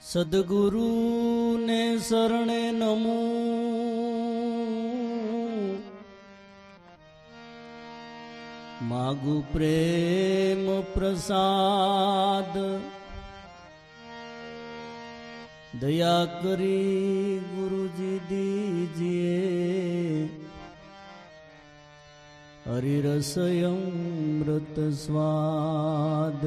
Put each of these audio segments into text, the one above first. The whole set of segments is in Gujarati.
सद्गुरु ने शरणे नमो, मागु प्रेम प्रसाद। दया करी गुरुजी दीजिए, हरिरस अमृत स्वाद।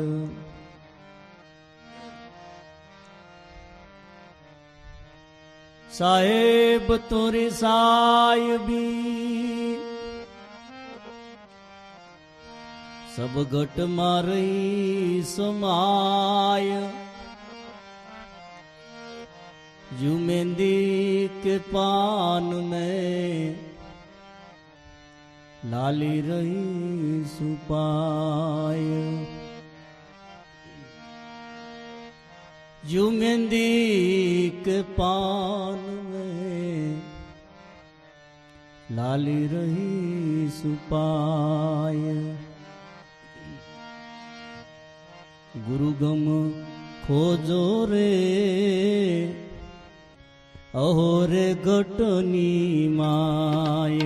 साहेब तोरी साहिबी, सब घट मारी समाय। जू मेहंदी के पान में, लाली रही सुपाय। जू मेहंदी के पान में, लाली रही सुपाय। गुरु गम खोजो रे, अहो रे घटनी माय।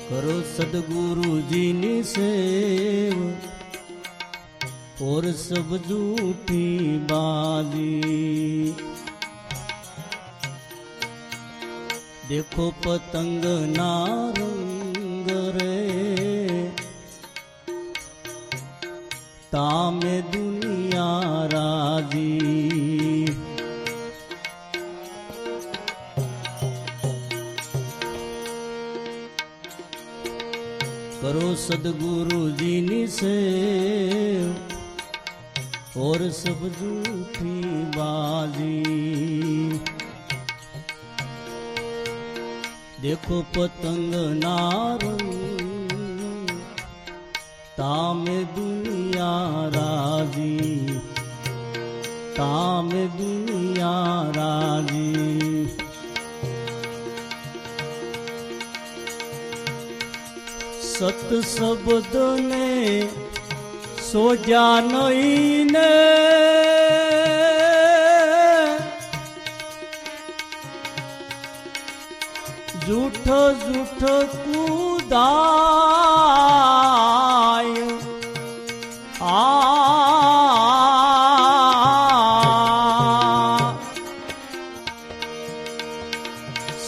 करो सदगुरु जी नी सेव, और सब झूठी बाजी। देखो पतंग ना रंग रे, तामे दुनिया राजी। करो सदगुरु जी नी सेव, और सब झूठी बाजी। देखो पतंग नारंग, तामे दुनिया राजी। तामे दुनिया राजी। सत शब्द ने सोजा नहीं ने, झूठ झूठ कूदाय।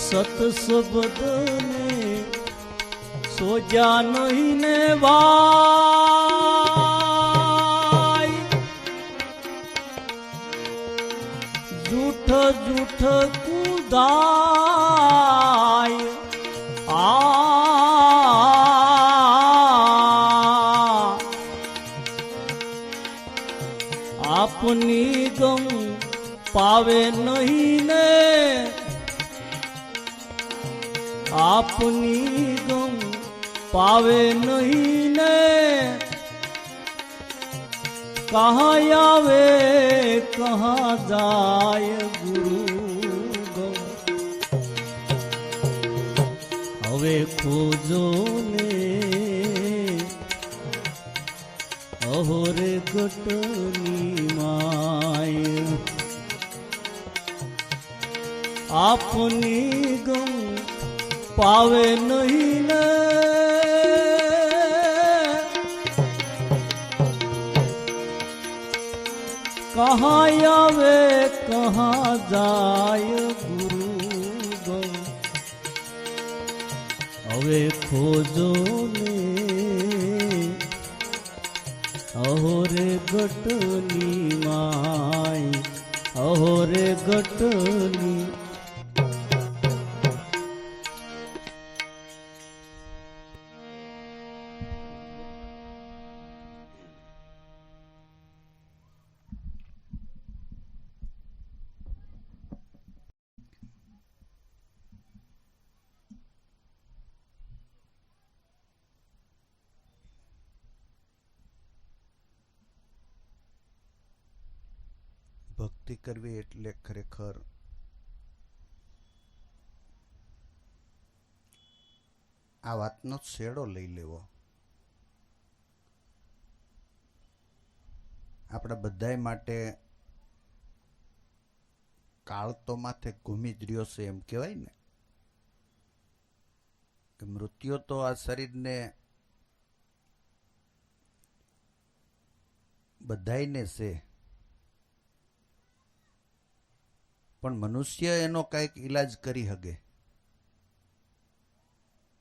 सत शब्द ने सोजा नहीं ने भाई, झूठ झूठ कूदाय। अपनी गम पावे नहीं ने, अपनी गम पावे नहीं ने। कहाँ आवे कहाँ जाय गुरु गम, हवे खोजो ने अहो रे घटनी माय। अपनी गम पावे नहीं ने, कहाँ आवे कहाँ जाय गुरु गम, हवे खोजो ने अहो रे घटनी माय। अहो रे घटनी। ભક્તિ કરવી એટલે ખરેખર આ વાતનો છેડો લઈ લેવો. આપણા બધાય માટે કાળ તો માથે ઘૂમી જ રહ્યો છે એમ કહેવાય ને, કે મૃત્યુ તો આ શરીરને બધાયને છે, પણ મનુષ્ય એનો કંઈક ઈલાજ કરી શકે,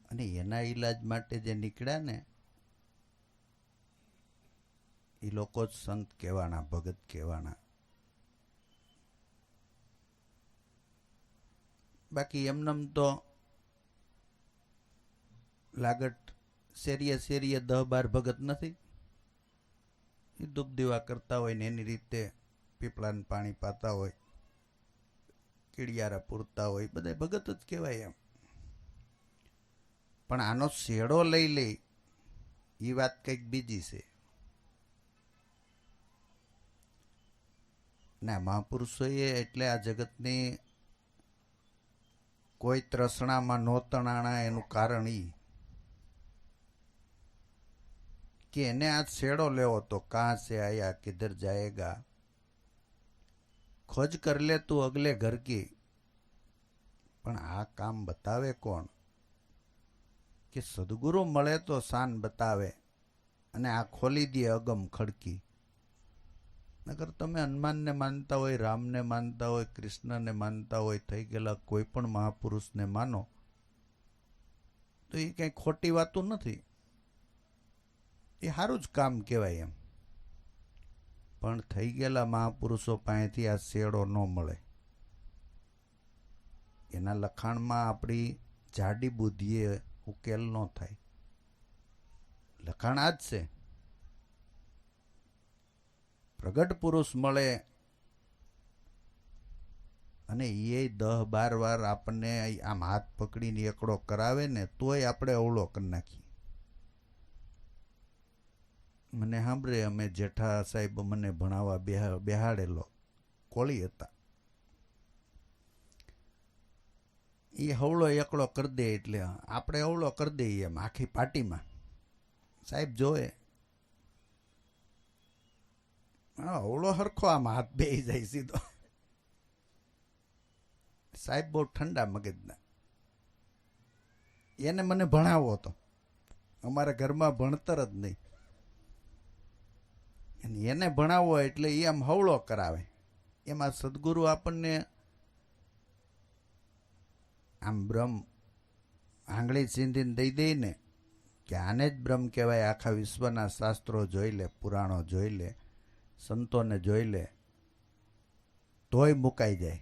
અને એના ઈલાજ માટે જે નીકળ્યા ને એ લોકો જ સંત કહેવાના, ભગત કહેવાના. બાકી એમનેમ તો લાગટ શેરીએ શેરીએ 10-12 ભગત નથી. એ ધૂપ દીવા કરતા હોય ને એની રીતે પીપળાને પાણી પાતા હોય, કીડિયારા પૂરતા હોય, બધા ભગત જ કહેવાય એમ. પણ આનો શેડો લઈ લે એ વાત કંઈક બીજી છે. ના, મહાપુરુષોએ એટલે આ જગતની કોઈ તૃષ્ણામાં નોતણાણા એનું કારણ ઈ કે એને આ છેડો લેવો તો કાં સે આયા કિધર જાએગા, ખોજ કર લે તું અગલે ઘર કી. પણ આ કામ બતાવે કોણ? કે સદગુરુ મળે તો શાન બતાવે અને આ ખોલી દે અગમ ખડકી. નકર તમે હનુમાનને માનતા હોય, રામને માનતા હોય, કૃષ્ણને માનતા હોય, થઈ ગયેલા કોઈ પણ મહાપુરુષને માનો તો એ કંઈ ખોટી વાતું નથી, એ સારું જ કામ કહેવાય એમ. પણ થઈ ગયેલા મહાપુરુષો પાસેથી આ શેડો ન મળે. એના લખાણમાં આપણી જાડી બુદ્ધિએ ઉકેલ ન થાય. લખાણ આ જ છે. પ્રગટ પુરુષ મળે અને એ 10-12 વાર આપણને આમ હાથ પકડીને એકડો કરાવે ને તોય આપણે અવળો કરી નાખીએ. મને સાંભળે, અમે જેઠા સાહેબ મને ભણાવવા બેહાડેલો, કોળી હતા. એ હવળો એકડો કરી દે એટલે આપણે અવળો કરી દઈએ એમ આખી પાર્ટીમાં. સાહેબ જોવે, અવળો હરખો આમ હાથ બેસી જાય સીધો. સાહેબ બહુ ઠંડા મગજના. એને મને ભણાવવો હતો, અમારા ઘરમાં ભણતર જ નહીં. એને ભણાવવો એટલે એ આમ હવળો કરાવે. એમાં સદગુરુ આપણને આમ બ્રહ્મ આંગળી ચીંધીને દઈ દે ને કે આને જ બ્રહ્મ કહેવાય. આખા વિશ્વના શાસ્ત્રો જોઈ લે, પુરાણો જોઈ લે, સંતોને જોઈ લે, તોય મુકાઈ જાય.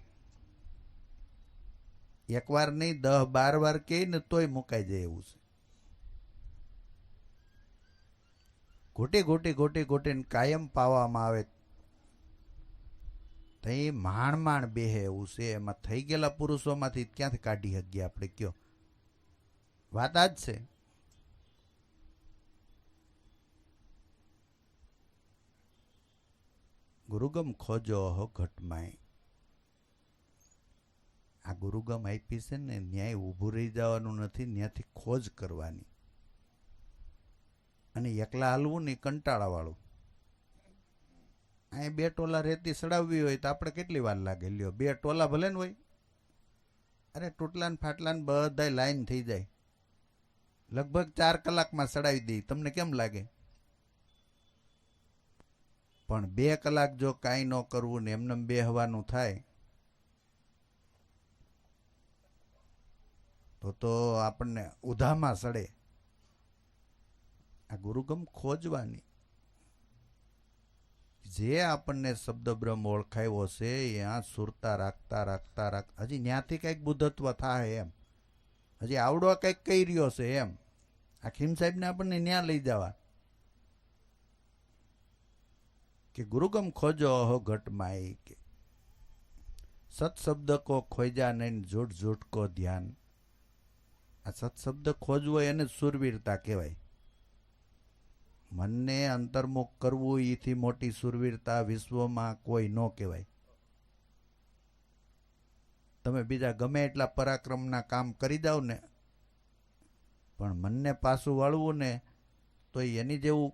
એકવાર નહીં 10-12 વાર કહે ને તોય મુકાઈ જાય એવું છે. ઘોટી ઘોટી ઘોટી ઘોટીને કાયમ પાવામાં આવે તો એ માંડ બેહે એવું છે. એમાં થઈ ગયેલા પુરુષોમાંથી ક્યાંથી કાઢી શકીએ આપણે, કયો? વાત આ જ છે. ગુરુગમ ખોજો હો ઘટમાય. આ ગુરુગમ આપી છે ને, ન્યાય ઊભું રહી જવાનું નથી, ત્યાંથી ખોજ કરવાની. અને એકલા હાલવું નહીં, કંટાળાવાળું. અહીં 2 ટોલા રેતી સડાવવી હોય તો આપણે કેટલી વાર લાગે? લ્યો, 2 ટોલા ભલે ને હોય, અરે તૂટલા ને ફાટલા ને બધા લાઈન થઈ જાય, લગભગ 4 કલાકમાં સડાવી દઈ. તમને કેમ લાગે? પણ 2 કલાક જો કાંઈ ન કરવું ને એમને બેહવાનું થાય તો આપણને ઉધામાં સડે. આ ગુરુગમ ખોજવાની. જે આપણને શબ્દ બ્રહ્મ ઓળખાયો છે ત્યાં સુરતા રાખતા રાખતા રાખતા હજી ત્યાંથી કંઈક બુદ્ધત્વ થાય એમ, હજી આવડો કંઈક કહી રહ્યો છે એમ. આ ખીમ સાહેબને આપણને ન્યા લઈ જવા કે ગુરુગમ ખોજો હો ઘટમાઈ, કે સત્શબ્દ કો ખોજા નહીં ઝૂઠ ઝૂઠ કો ધ્યાન. આ સત્શબ્દ ખોજવો એને સુરવીરતા કહેવાય. મનને અંતર્મુખ કરવું એથી મોટી સુરવીરતા વિશ્વમાં કોઈ ન કહેવાય. તમે બીજા ગમે એટલા પરાક્રમના કામ કરી જાઓ ને, પણ મનને પાછું વાળવું ને તો એની જેવું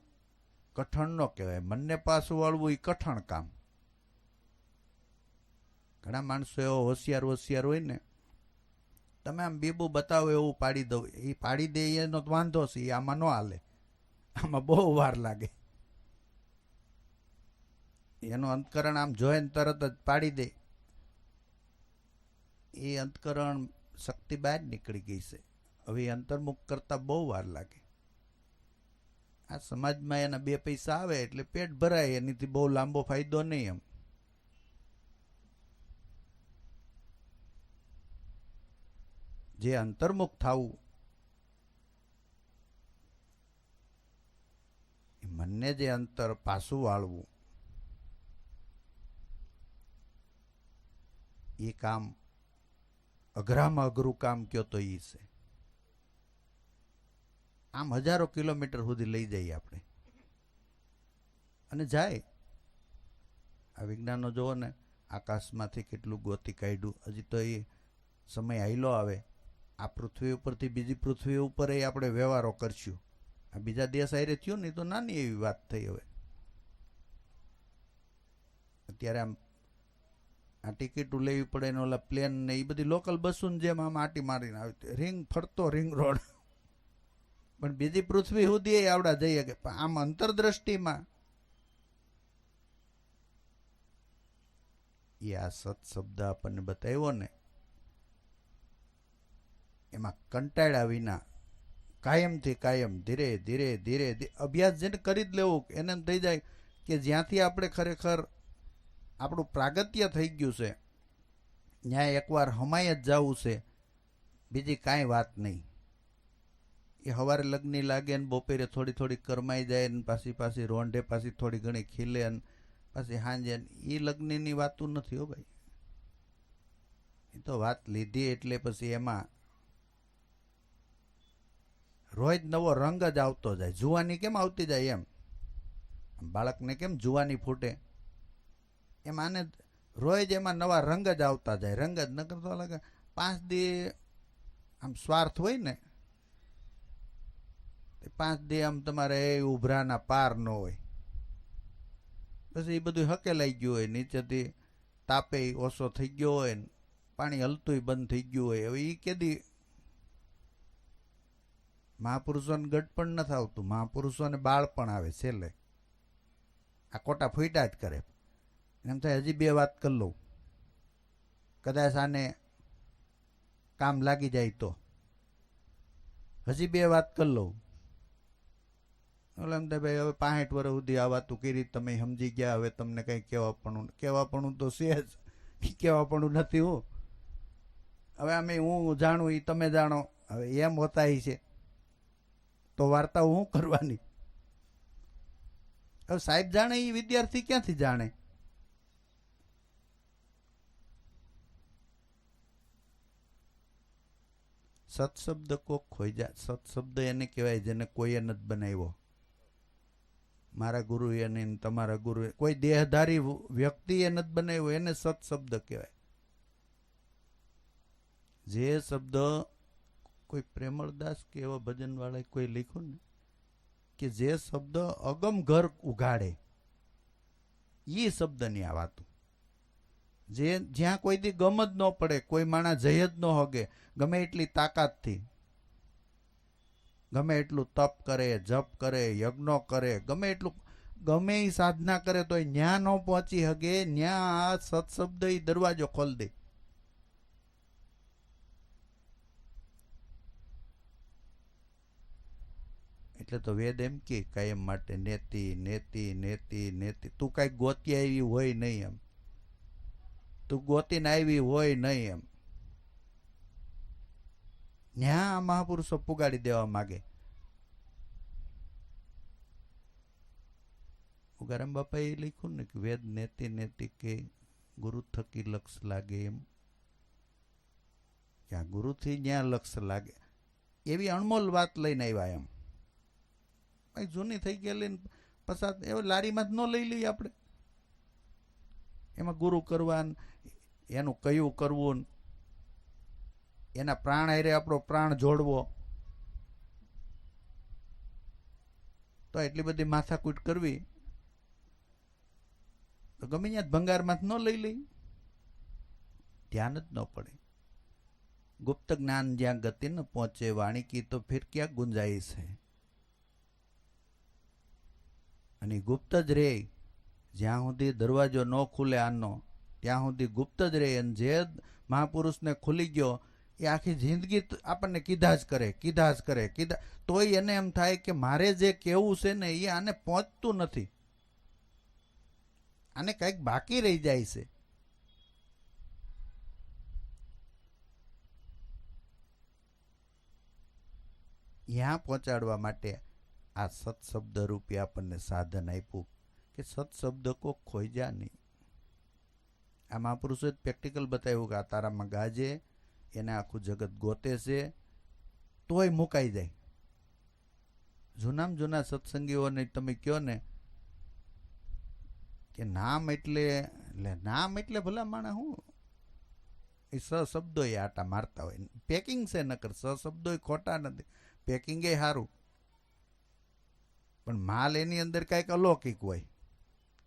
કઠણ ન કહેવાય. મનને પાછું વાળવું એ કઠણ કામ. ઘણા માણસો એવો હોશિયાર હોય ને, તમે આમ બીબું બતાવો એવું પાડી દો, એ પાડી દે એનો વાંધો છે, એ આમાં ન હાલે, આમાં બહુ વાર લાગે. એનું અંતકરણ આમ જોઈ ને તરત જ પાડી દે, એ અંતકરણ શક્તિ બહાર નીકળી ગઈ છે. હવે એ અંતર્મુખ કરતા બહુ વાર લાગે. આ સમાજમાં એના 2 પૈસા આવે એટલે પેટ ભરાય, એનીથી બહુ લાંબો ફાયદો નહીં. એમ જે અંતર્મુખ થવું, મનને જે અંતર પાછું વાળવું, એ કામ અઘરામાં અઘરું કામ કયો તો એ છે. આમ હજારો કિલોમીટર સુધી લઈ જઈએ આપણે, અને જાય. આ વિજ્ઞાનો જોવો ને, આકાશમાંથી કેટલું ગોતી કાઢ્યું. હજી તો એ સમય આયલો આવે, આ પૃથ્વી ઉપરથી બીજી પૃથ્વી ઉપર એ આપણે વ્યવહારો કરશું. આ બીજા દેશ આયરે થયું ને, તો નાની એવી વાત થઈ. હવે અત્યારે આમ આ ટિકિટો લેવી પડે ને, ઓલા પ્લેન ને એ બધી લોકલ બસો ને જેમ આમ આટી મારીને આવી રિંગ ફરતો રિંગ રોડ. પણ બીજી પૃથ્વી સુધી આવડા જઈએ કે આમ અંતરદ્રષ્ટિમાં એ આ સત શબ્દ આપણને બતાવ્યો ને, એમાં કંટાળ્યા વિના કાયમથી કાયમ ધીરે ધીરે ધીરે અભ્યાસ જેને કરી જ લેવું, એને એમ થઈ જાય કે જ્યાંથી આપણે ખરેખર આપણું પ્રાગત્ય થઈ ગયું છે, ત્યાં એકવાર હમાય જ જવું છે, બીજી કાંઈ વાત નહીં. એ સવારે લગ્ની લાગે ને બપોરે થોડી થોડી કરમાઈ જાય ને પાછી રોંઢે પાછી થોડી ઘણી ખીલે ને પાછી સાંજે, એ લગ્નની વાતું નથી હો ભાઈ. એ તો વાત લીધી એટલે પછી એમાં રોજ નવો રંગ જ આવતો જાય. જુવાની કેમ આવતી જાય, એમ બાળકને કેમ જુવાની ફૂટે, એમ આને રોજ એમાં નવા રંગ જ આવતા જાય. રંગ જ ન કરતો લાગે. 5 દી આમ સ્વાર્થ હોય ને, 5 દી આમ તમારે ઉભરાના પાર ન હોય. પછી એ બધું હકેલાઈ ગયું હોય, નીચેથી તાપે ઓછો થઈ ગયો હોય ને પાણી હલતું બંધ થઈ ગયું હોય. હવે એ કેદી મહાપુરુષોને ગઢપણ નથી આવતું, મહાપુરુષોને બાળ પણ આવે છેલ્લે. આ કોટા ફૂટ્યા જ કરે. એમ થાય હજી 2 વાત કરી લઉં, કદાચ આને કામ લાગી જાય તો હજી 2 વાત કરી લઉં. એમ થાય ભાઈ હવે 65 વર્ષ સુધી આ વાતું કરી, તમે સમજી ગયા, હવે તમને કંઈ કહેવાપણું તો છે જ, કહેવાપણું નથી. હવે અમે હું જાણું એ તમે જાણો, હવે એમ હોતા છે તો વાર્તા હું કરવાની. હવે સાહેબ જાણે એ વિદ્યાર્થી ક્યાંથી જાણે? સત્શબ્દ કોક ખોઈ જાય. સત્શબ્દ એને કહેવાય જેને કોઈએ નથી બનાવ્યો. મારા ગુરુ એને, તમારા ગુરુ, કોઈ દેહધારી વ્યક્તિએ નથી બનાવ્યો, એને સત્શબ્દ કહેવાય. જે શબ્દ કોઈ પ્રેમળદાસ કે એવા ભજન વાળા કોઈ લખ્યું ને, કે જે શબ્દ અગમ ઘર ઉઘાડે, એ શબ્દની આ વાતું. જે જ્યાં કોઈ દી ગમ જ ન પડે, કોઈ માણસ જઈ જ ન હોગે, ગમે એટલી તાકાતથી, ગમે એટલું તપ કરે, જપ કરે, યજ્ઞો કરે, ગમે એટલું ગમે એ સાધના કરે, તો ન્યા ન પહોંચી હગે. ન્યા આ સત્શબ્દ એ દરવાજો ખોલ દે. એટલે તો વેદ એમ કે કાયમ માટે નેતિ નેતિ નેતિ નેતિ. તું કાંઈક ગોતી આવી હોય નહીં, એમ તું ગોતીને આવી હોય નહીં, એમ ન્યા મહાપુરુષો પુગાડી દેવા માગે. ઉગારામ બાપાએ લખ્યું ને કે વેદ નેતિ નેતિ કે ગુરુ થકી લક્ષ લાગે. એમ ક્યાં ગુરુથી જ્યાં લક્ષ લાગે, એવી અણમોલ વાત લઈને આવ્યા. એમ ભાઈ જૂની થઈ ગયેલી પસાદ એ લારીમાં જ ન લઈ લઈએ આપણે. એમાં ગુરુ કરવા, એનું કયું કરવું, એના પ્રાણ હારે આપણો પ્રાણ જોડવો, તો એટલી બધી માથાકૂટ કરવી તો ગમે ત્યાં ભંગારમાં ન લઈ લઈ, ધ્યાન જ ન પડે. ગુપ્ત જ્ઞાન જ્યાં ગતિ ન પહોંચે વાણી કી તો ફિર ક્યાં ગુંજાઈશ है. અને ગુપ્ત જ રે જ્યાં સુધી દરવાજો ન ખુલે આનો ત્યાં સુધી ગુપ્ત જ રહે. અને જે મહાપુરુષને ખુલી ગયો એ આખી જિંદગી આપણને કીધા જ કરે તોય એને એમ થાય કે મારે જે કહેવું છે ને એ આને પહોંચતું નથી, આને કંઈક બાકી રહી જાય છે. यहाँ पहुंचाड़वा माटे आ सत्शब्द रूपी आपने साधन आप्યું कि सत्शब्द को खोई जा नहीं. आ महापुरुषों प्रेक्टिकल बताव्યું कि आ तारा में गाजे एने आखू जगत गोते से तोय मुकाई जाए. जूनाम जूना सत्संगीओने तमे कहो ने कि नाम एटले भला माणा हूँ ए सशब्दो आटा मारता हो. पेकिंग से नकर सशब्दो खोटा नहीं, पेकिंग सारू पण माल एनी अंदर कांईक अलौकिक होय.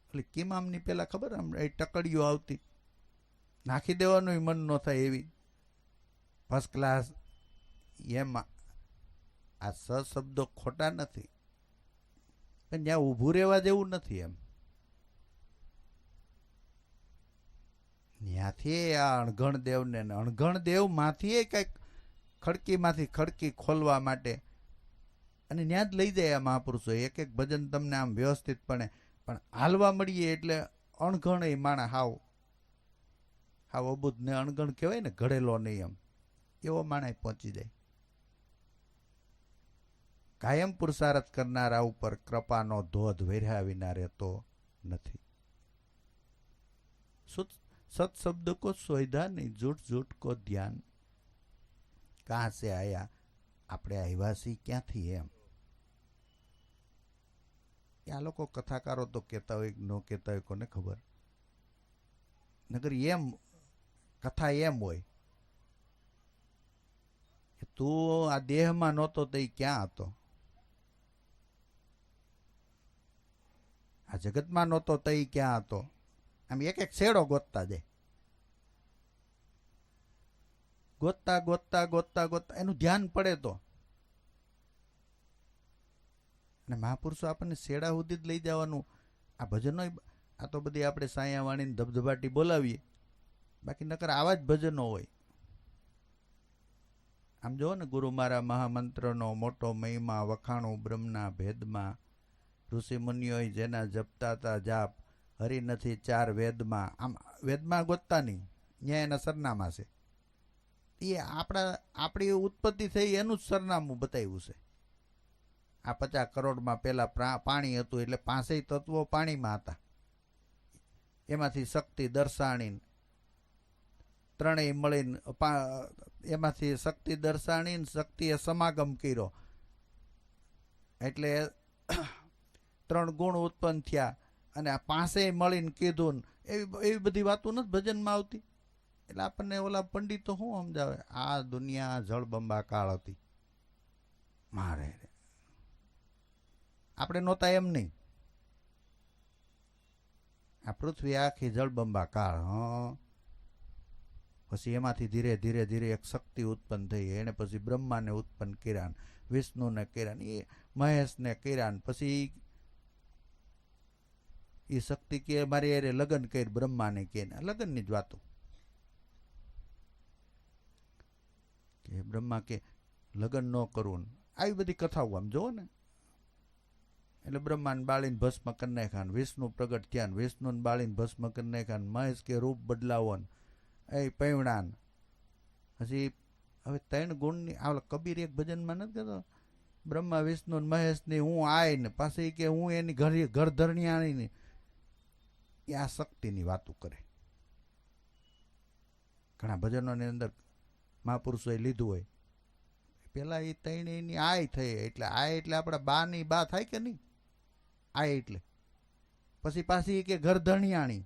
એટલે કેમ આમની પેલા ખબર આમ એ ટકડીઓ આવતી નાખી દેવાનું મન ન થાય એવી ફર્સ્ટ ક્લાસ. એમ આ સશબ્દો ખોટા નથી પણ જ્યાં ઊભું રહેવા જેવું નથી. એમ ત્યાંથી આ અણઘણ દેવને અણઘણ દેવમાંથી કંઈક ખડકીમાંથી ખડકી ખોલવા માટે અને ત્યાં જ લઈ જાય આ મહાપુરુષો. એક એક ભજન તમને આમ વ્યવસ્થિતપણે પણ હાલવા મળીએ એટલે અણઘણ એ માણા હાવ અબુધ ને અણઘણ કહેવાય ને, ઘડેલો નહીં એમ એવો માણા પહોંચી જાય. કાયમ પુરુષાર્થ કરનારા ઉપર કૃપાનો ધોધ વેર્યા વિના રહેતો નથી. સત્શબ્દ કો સોયધા નહીં, झूठ झूठ को ध्यान. कहाँ से आया આપણે આવાસી ક્યાંથી એમ. આ લોકો કથાકારો તો કહેતા હોય ન કહેતા હોય કોને ખબર. નગર એમ કથા એમ હોય કે તું આ દેહમાં નહોતો તો એ ક્યાં હતો, આ જગતમાં નહોતો તો એ ક્યાં હતો. આમ એક એક શેડો ગોતતા જાય, ગોતતા ગોતતા ગોતતા ગોતતા એનું ધ્યાન પડે તો. અને મહાપુરુષો આપણને શેડા સુધી જ લઈ જવાનું. આ ભજનો આ તો બધી આપણે સાયા વાણીને ધબધબાટી બોલાવીએ, બાકી નકર આવા જ ભજનો હોય. આમ જુઓ ને, ગુરુ મારા મહામંત્રનો મોટો મહિમા વખાણું બ્રહ્મના ભેદમાં, ઋષિ મુનિઓએ જેના જપતા હતા જાપ, હરી નથી ચાર વેદમાં. આમ વેદમાં ગોતતા નહીં, ત્યાં એના સરનામા છે. એ આપણી ઉત્પત્તિ થઈ એનું જ સરનામું બતાવ્યું છે. આ 50 કરોડમાં પહેલા પાણી હતું એટલે 5 તત્વો પાણીમાં હતા. એમાંથી શક્તિ દર્શાણી ત્રણેય મળીને એમાંથી શક્તિ દર્શાણી શક્તિએ સમાગમ કર્યો એટલે 3 ગુણ ઉત્પન્ન થયા. અને આ 5 મળીને કીધું એવી બધી વાતો નથી ભજનમાં આવતી. એટલે આપણને ઓલા પંડિતો શું સમજાવે, આ દુનિયા જળબંબાકાર હતી મારે, આપણે નહોતા એમ નહીં. આ પૃથ્વી આખી જળબંબાકાર. પછી એમાંથી ધીરે ધીરે ધીરે એક શક્તિ ઉત્પન્ન થઈ. એને પછી બ્રહ્માને ઉત્પન્ન કર્યા, વિષ્ણુને કર્યા, એ મહેશને કર્યા. પછી એ શક્તિ કે મારી અરે લગ્ન કરી, બ્રહ્માને કે લગ્નની જ વાતો કે બ્રહ્મા કે લગ્ન ન કરવું. આવી બધી કથાઓ આમ જોવો ને. એટલે બ્રહ્માને બાળીને ભસ્મ કરી નાખ્યા, વિષ્ણુ પ્રગટ થયા, વિષ્ણુને બાળીને ભસ્મ કરી નાખ્યા, મહેશ કે રૂપ બદલાવો એ પૈવણાન. પછી હવે 3 ગુણની આ કબીર એક ભજનમાં નથી કહેતો, બ્રહ્મા વિષ્ણુ મહેશની હું આય ને પાછી કે હું એની ઘરધરણીયાની. એ આ શક્તિની વાતો કરે. ઘણા ભજનોની અંદર મહાપુરુષોએ લીધું હોય. પેલા એ 3 એની આય થઈ, એટલે આય એટલે આપણા બાની બા થાય કે નહીં, આય એટલે પછી પાછી કે ઘરધરણીયાણી.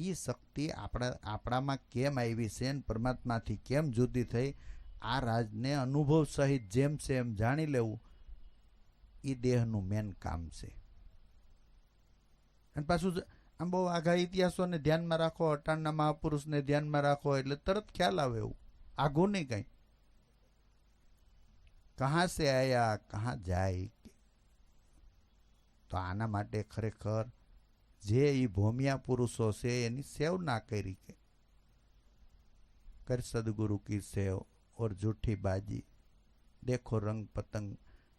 એ શક્તિ આપણામાં કેમ આવી છે ને પરમાત્માથી કેમ જુદી થઈ, આ રાજને અનુભવ સહિત જેમ છે એમ જાણી લેવું એ દેહનું મેન કામ છે. અને પાછું આમ બહુ આઘા ઇતિહાસોને ધ્યાનમાં રાખો, અટાણના મહાપુરુષને ધ્યાનમાં રાખો એટલે તરત ખ્યાલ આવે. એવું આઘું નહીં કઈ. કહાં સે આયા કહાં જાય. તો આના માટે ખરેખર જે એ ભોમિયા પુરુષો છે એની સેવ ના કરી કે कर सदगुरु की सेव और झूठी बाजी देखो रंग पतंग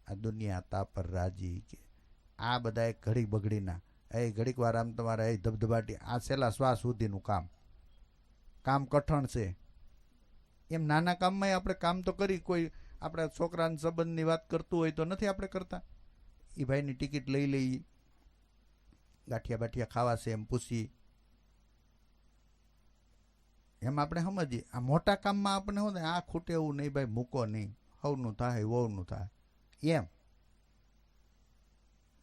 आ दुनिया ता पर राजी के आ बधाए घड़ी बगड़ीना ए घड़ीक વાર આમ તમારે એ ધબધબાટી આ છેલ્લા શ્વાસ સુધીનું કામ કઠણ છે. એમ નાના કામમાં આપણે કામ તો કરી, કોઈ આપણા છોકરાના સંબંધની વાત કરતું હોય તો નથી આપણે કરતા. એ ભાઈની ટિકિટ લઈ લઈ, ગાંઠિયા બાઠિયા ખાવા છે એમ પૂછી, એમ આપણે સમજીએ. આ મોટા કામમાં આપણે શું થાય, આ ખૂટે એવું નહીં ભાઈ, મૂકો નહીં, હવનું થાય વહુનું થાય એમ.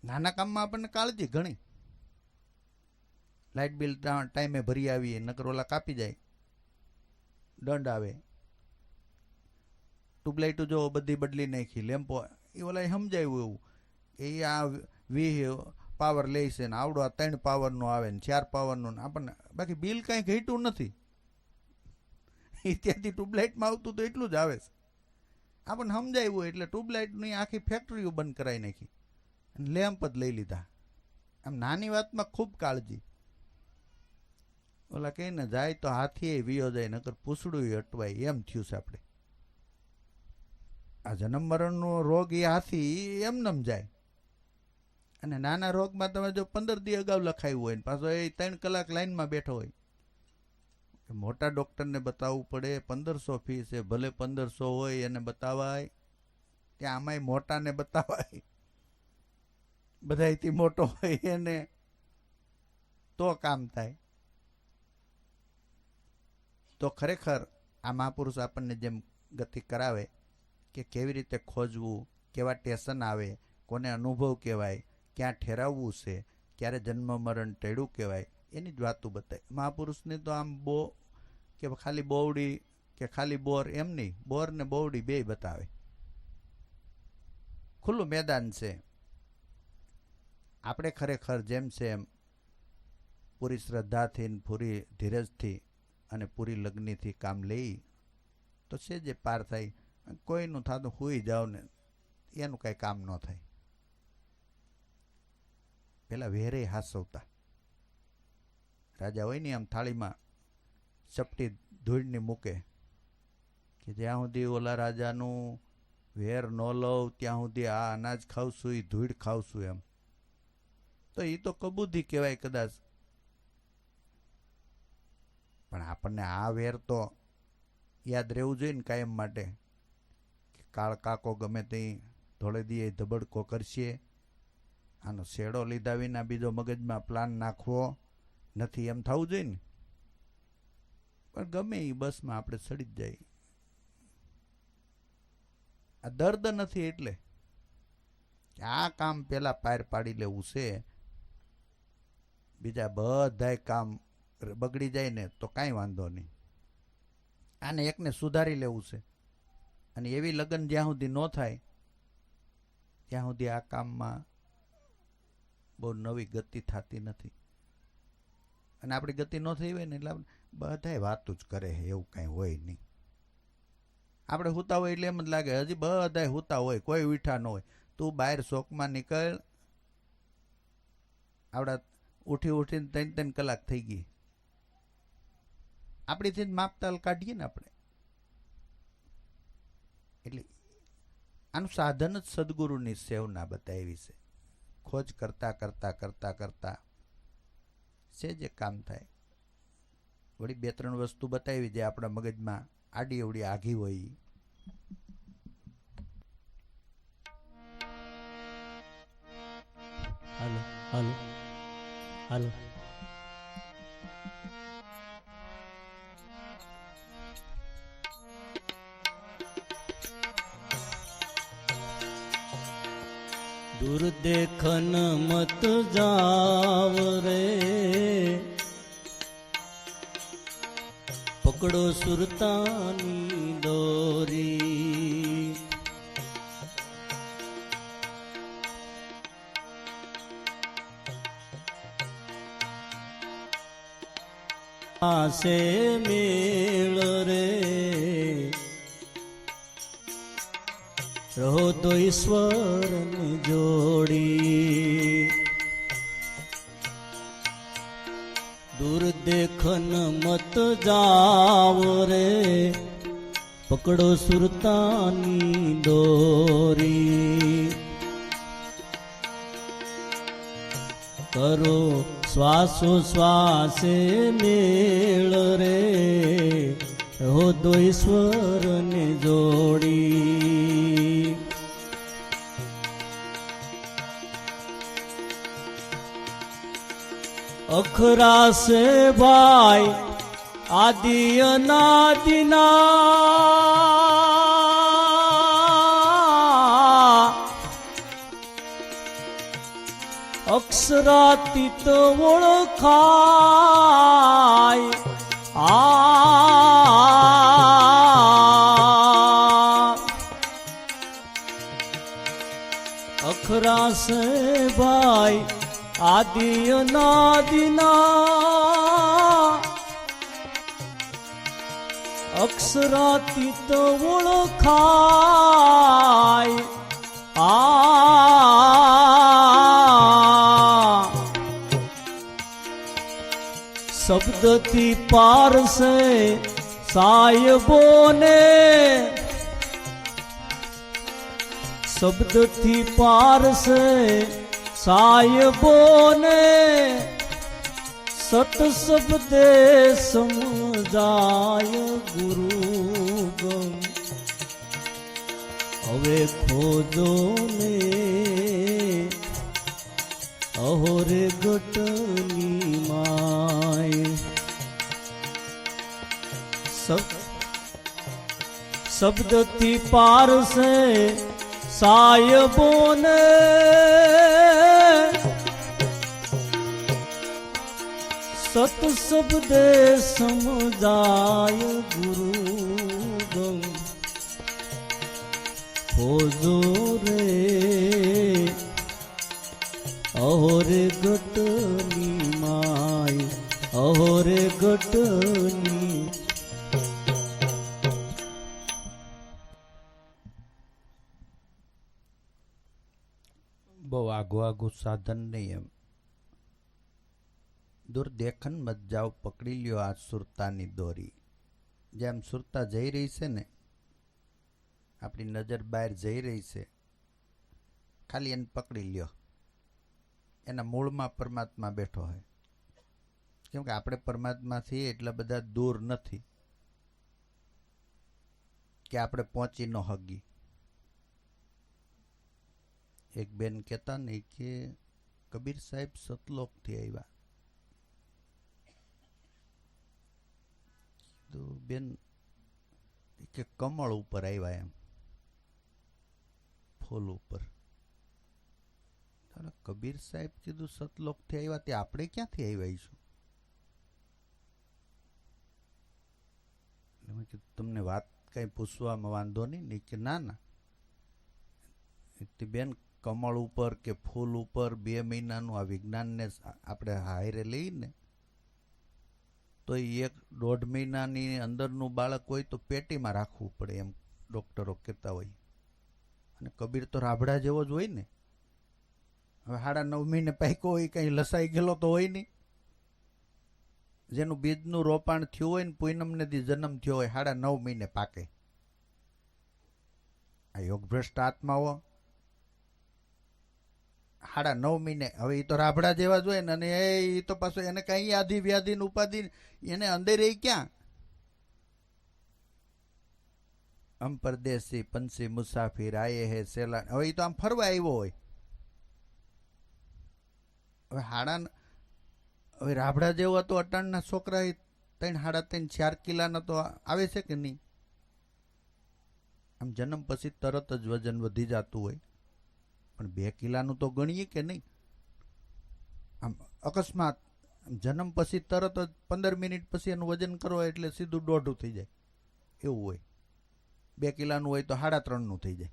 નાના કામમાં આપણને કાળજી ઘણી. લાઇટ બિલ ટાઈમે ભરી આવીએ, નકર ઓલા કાપી જાય, દંડ આવે. ટ્યુબલાઇટો જો બધી બદલી નાખી, લેમ્પો એ ઓલા સમજાયું એવું કે આ 20 પાવર લે છે ને આવડો આ 3 પાવરનો આવે ને 4 પાવરનું, આપણને બાકી બિલ કાંઈ ઘટ્યું નથી. ત્યાંથી ટ્યુબલાઇટમાં આવતું તો એટલું જ આવે છે. આપણને સમજાવ્યું એટલે ટ્યુબલાઇટની આખી ફેક્ટરીઓ બંધ કરાવી નાખી અને લેમ્પ જ લઈ લીધા. આમ નાની વાતમાં ખૂબ કાળજી. ઓલા કહીને જાય તો હાથી વિયો જાય, નકર પૂછડું અટવાય, એમ થયું છે આપણે. આ જન્મ મરણનો રોગ એ હાથી એમનેમ જાય. અને નાના રોગમાં તમે જો 15 દી અગાઉ લખાયું હોય ને પાછો એ 3 કલાક લાઈનમાં બેઠો હોય, મોટા ડોક્ટરને બતાવવું પડે, 1500 ફી છે, ભલે 1500 હોય એને બતાવાય, ત્યાં આમાંય મોટાને બતાવાય, બધાયથી મોટો હોય એને તો કામ થાય. તો ખરેખર આ મહાપુરુષ આપણને જેમ ગતિ કરાવે કે કેવી રીતે ખોજવું, કેવા ટેશન આવે, કોને અનુભવ કહેવાય, ક્યાં ઠેરાવવું છે, ક્યારે જન્મ મરણ ટેડું કહેવાય, એની જ વાતો બતાવે. મહાપુરુષને તો આમ બો કે ખાલી બોવડી કે ખાલી બોર એમ નહીં, બોર ને બોવડી બેય બતાવે. ખુલ્લું મેદાન છે. આપણે ખરેખર જેમ છે એમ પૂરી શ્રદ્ધાથી, પૂરી ધીરજથી અને પૂરી લગ્નીથી કામ લઈ તો છે જે પાર થાય. કોઈનું થતું હુઈ જાવ ને એનું કાંઈ કામ ન થાય. પેલા વેરે હાસવતા રાજા હોય ને આમ થાળીમાં ચપટી ધૂળની મૂકે કે જ્યાં સુધી ઓલા રાજાનું વેર ન લઉં ત્યાં સુધી આ અનાજ ખાવશું, એ ધૂળ ખાવશું એમ. તો એ તો કબૂધી કહેવાય કદાચ, પણ આપણને આ વેર તો યાદ રહેવું જોઈએ ને કાયમ માટે. કાળ કાકો ગમે તે ધોળે દીએ ધબડકો કરશે, આનો શેડો લીધા વિના બીજો મગજમાં પ્લાન નાખવો નથી, એમ થવું જોઈએ ને. પણ ગમે એ બસમાં આપણે ચડી જ જાય. આ દર્દ નથી એટલે કે આ કામ પેલા પાર પાડી લેવું છે, બીજા બધાય કામ બગડી જાય ને તો કાંઈ વાંધો નહીં. આને એકને સુધારી લેવું છે. અને એવી લગ્ન જ્યાં સુધી ન થાય ત્યાં સુધી આ કામમાં બહુ નવી ગતિ થતી નથી. અને આપણી ગતિ ન થઈ હોય ને એટલે બધાય વાતું જ કરે, એવું કાંઈ હોય નહીં. આપણે હુતા હોય એટલે એમ જ લાગે હજી બધાય હુતા હોય, કોઈ ઉઠા ન હોય. તું બહાર શોકમાં નીકળ, આવડા ઉઠીને 3 કલાક થઈ ગઈ. આપણીથી જ માપતાલ કાઢીએ ને આપણે. એટલે આનું સાધન જ સદગુરુની સેવના બતાવી છે. ખોજ કરતા કરતા કરતા કરતા છે જે કામ થાય. વળી 2-3 વસ્તુ બતાવી જે આપણા મગજમાં આડી અવડી આઘી હોય. હાલો હાલો હાલો. दूर देखन मत जाव रे, पग પકડો સુરતાની દોરી. આસે મેળ રે રહો તો ઈશ્વરની જોડી. દૂર દેખન મત જાવ રે પકડો સુરતાની દોરી. કરો શ્વાસો શ્વાસે મેળ રે રહો તો ઈશ્વરને જોડી. અખરા સે ભાઈ આદિ અનાદિના અક્ષરાતીત ઓળખાય. અખરા સે ભાઈ આદિ અનાદિના અક્ષરાતીત ઓળખાય. શબ્દથી પારસે સાયબોને શબ્દથી પારસે સાયબોને સત શબ્દે સમજાય ગુરુ ગમ. હવે ખોજો ને અહોરે ગટની માય. શબ્દથી પારસે સાયબોને સત શબ્દે સમજાય ગુરુ ગમ. ખોજો રે અહોરે ગટની માય અહોરે ગટની. બહુ આઘું આઘું સાધન નહીં એમ. દૂર દેખન મત જાઓ પકડી લ્યો આ સુરતાની દોરી. જેમ સુરતા જઈ રહી છે ને, આપણી નજર બહાર જઈ રહી છે, ખાલી એને પકડી લ્યો. એના મૂળમાં પરમાત્મા બેઠો હોય. કેમ કે આપણે પરમાત્માથી એટલા બધા દૂર નથી કે આપણે પહોંચી ન હગી. એક બેન કહેતા ને કે કબીર સાહેબ સતલોકથી આવ્યા. તો બેન કે કમળ ઉપર આવ્યા, એમ ફૂલ ઉપર. કબીર સાહેબ કીધું સતલોકથી આવ્યા, તે આપણે ક્યાંથી આવ્યા છું? મેં કીધું તમને વાત કઈ પૂછવામાં વાંધો નહીં. કે ના ના, બેન કમળ ઉપર કે ફૂલ ઉપર 2 મહિનાનું આ વિજ્ઞાનને આપણે હારે લઈને તો 1-1.5 મહિનાની અંદરનું બાળક હોય તો પેટીમાં રાખવું પડે, એમ ડૉક્ટરો કહેતા હોય. અને કબીર તો રાભડા જેવો જ હોય ને. હવે 9.5 મહિને પાક્યો હોય, કંઈ લસાઈ ગયેલો તો હોય નહીં. જેનું બીજનું રોપાણ થયું હોય ને પૂનમને દી જન્મ થયો હોય, 9.5 મહિને પાકે. આ યોગભ્રષ્ટ આત્માઓ 9.5 મહિને. હવે એ તો રાભડા જેવા જ હોય ને. અને એ તો પાછું એને કઈ આધિ વ્યાધિ ઉપાધિ એને અંદર એ ક્યાં. અમ પરદેશી પંછી મુસાફિર આયે હે સેલાન. હવે એ તો આમ ફરવા આવ્યો હોય. હવે હવે રાભડા જેવો તો અટાણના છોકરા 3-3.5-4 કિલાના તો આવે છે કે નહીં? આમ જન્મ પછી તરત જ વજન વધી જતું હોય, પણ 2 કિલાનું તો ગણીએ કે નહીં? આમ અકસ્માત જન્મ પછી તરત જ 15 મિનિટ પછી એનું વજન કરો એટલે સીધું 1.5 થઈ જાય એવું હોય. 2 કિલાનું હોય તો 3.5 થઈ જાય.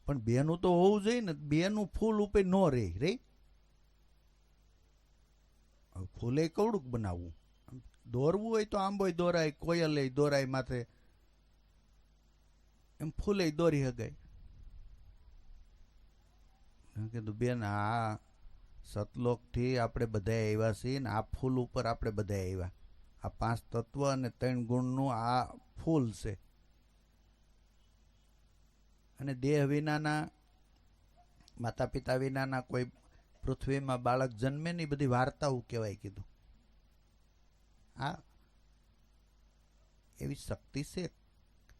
પણ 2 તો હોવું જોઈએ ને. 2 ફૂલ ઉપર ન રે. ફૂલે કવડુંક બનાવવું. દોરવું હોય તો આંબોય દોરાય, કોયલે દોરાય માથે, એમ ફૂલે દોરી હગાય. કીધું બેન, આ સતલોકથી આપણે બધા આવ્યા છીએ ને આ ફૂલ ઉપર આપણે બધા આવ્યા. આ 5 તત્વ અને 3 ગુણનું આ ફૂલ છે. અને દેહ વિનાના, માતા પિતા વિનાના કોઈ પૃથ્વીમાં બાળક જન્મે ની બધી વાર્તાઓ કહેવાય. કીધું આ એવી શક્તિ છે.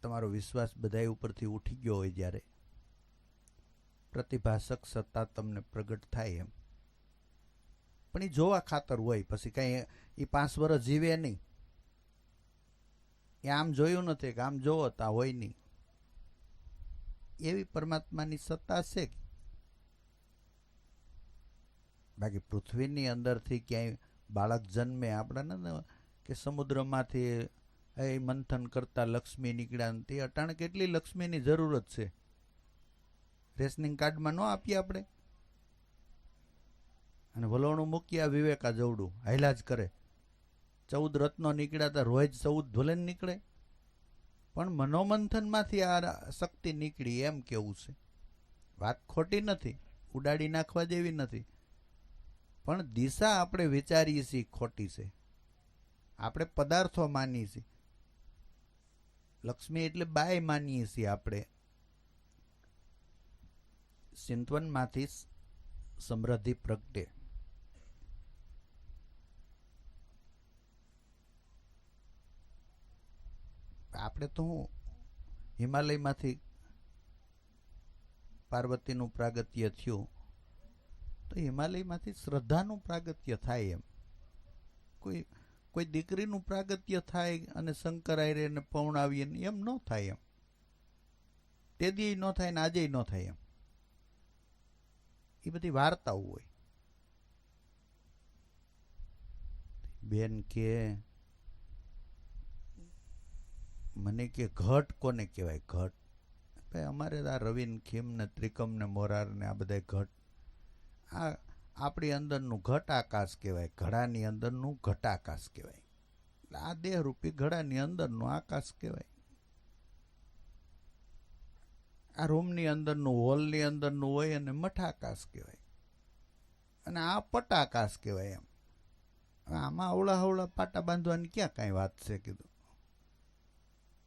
તમારો વિશ્વાસ બધા ઉપરથી ઉઠી ગયો હોય જ્યારે પ્રતિભાષક સત્તા તમને પ્રગટ થાય એમ. પણ એ જોવા ખાતર હોય. પછી કઈ એ 5 વર્ષ જીવે નહીં. એ આમ જોયું નથી કે આમ જોવો તા હોય નહીં. એવી પરમાત્માની સત્તા છે. બાકી પૃથ્વીની અંદરથી ક્યાંય બાળક જન્મે આપણા કે સમુદ્રમાંથી એ મંથન કરતા લક્ષ્મી નીકળ્યા. તે અટાણે કેટલી લક્ષ્મીની જરૂરત છે. રેશનિંગ કાર્ડમાં ન આપીએ આપણે. અને વલોણું મૂક્યા વિવેકા જવડું હાયલા જ કરે. 14 રત્નો નીકળ્યા હતા. રોજ 14 ભલે નીકળે, પણ મનોમંથનમાંથી આ શક્તિ નીકળી એમ કેવું છે. વાત ખોટી નથી, ઉડાડી નાખવા જેવી નથી. પણ દિશા આપણે વિચારીએ છીએ ખોટી છે. આપણે પદાર્થો માનીએ છીએ. લક્ષ્મી એટલે બાય માનીએ છીએ આપણે. સિંતવનમાંથી સમૃદ્ધિ પ્રગટે. આપણે તો હું હિમાલયમાંથી પાર્વતીનું પ્રાગત્ય થયું તો હિમાલયમાંથી શ્રદ્ધાનું પ્રાગત્ય થાય. એમ કોઈ દીકરીનું પ્રાગત્ય થાય અને શંકર આયરે પૌણાવીએ એમ ન થાય. એમ તે દી ન થાય ને આજે ન થાય. એમ એ બધી વાર્તાઓ હોય. બેન કે મને કે ઘટ કોને કહેવાય? ઘટ ભાઈ અમારે આ રવિન ખીમ ને ત્રિકમ ને મોરાર ને આ બધા ઘટ. આ આપણી અંદરનું ઘટ આકાશ કહેવાય. ઘડાની અંદરનું ઘટાકાશ કહેવાય. એટલે આ દેહરૂપી ઘડાની અંદરનું આકાશ કહેવાય. આ રૂમની અંદરનું, હોલની અંદરનું હોય અને મઠાકાશ કહેવાય. અને આ પટાકાશ કહેવાય. એમ આમાં અવળા હવળા પાટા બાંધવાની ક્યાં કાંઈ વાત છે? કીધું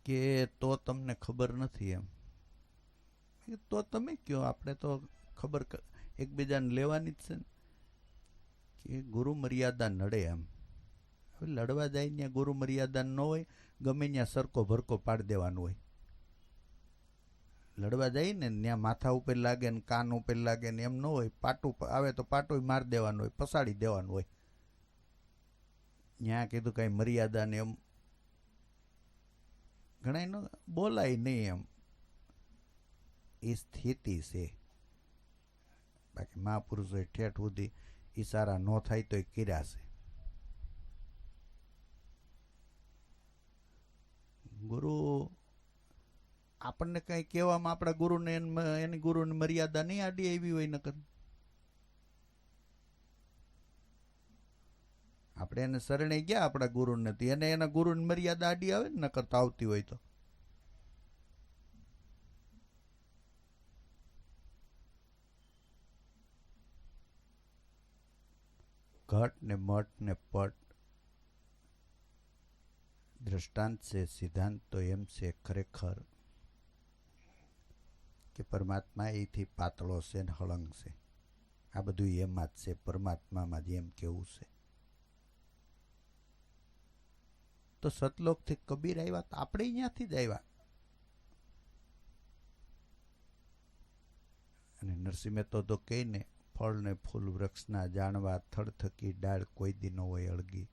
કે તો તમને ખબર નથી. એમ તો તમે કયો, આપણે તો ખબર એકબીજાને લેવાની જ છે ને. કે ગુરુ મર્યાદા નડે. એમ હવે લડવા જાય ત્યાં ગુરુ મર્યાદા ન હોય, ગમે ત્યાં સરકો ભરકો પાડી દેવાનું હોય. લડવા જાય ને ત્યાં માથા ઉપર લાગે ને કાન ઉપર લાગે ને એમ ન હોય. પાટું આવે તો પાટું મારી દેવાનું હોય, પસાડી દેવાનું હોય. ત્યાં કીધું કઈ મર્યાદા ને એમ ઘણા ન બોલાય નહીં. એમ એ સ્થિતિ છે. બાકી મહાપુરુષોએ ઠેઠ સુધી ઈશારા ન થાય તો એ કર્યા છે. ગુરુ આપણને કઈ કહેવામાં આપણા ગુરુને એની ગુરુની મર્યાદા નહીં આડી આવી હોય. નકર આપણે એને શરણે ગયા આપણા ગુરુને, એને એના ગુરુની મર્યાદા આડી આવે ને નકર તો આવતી હોય તો. ઘટ ને મઠ ને પટ દ્રષ્ટાંત છે, સિદ્ધાંત તો એમ છે ખરેખર કે પરમાત્મા એથી પાતળો છે ને હળંગ છે. આ બધું એમાં જ છે, પરમાત્મામાં જ એમ કેવું છે. તો સતલોકથી કબીર આવ્યા તો આપણે અહીંયાથી જ આવ્યા. અને નરસિંહ મહેતો તો કહે ને, ફળ ને ફૂલ વૃક્ષના જાણવા, થડથકી ડાળ કોઈ દી ન હોય અળગી.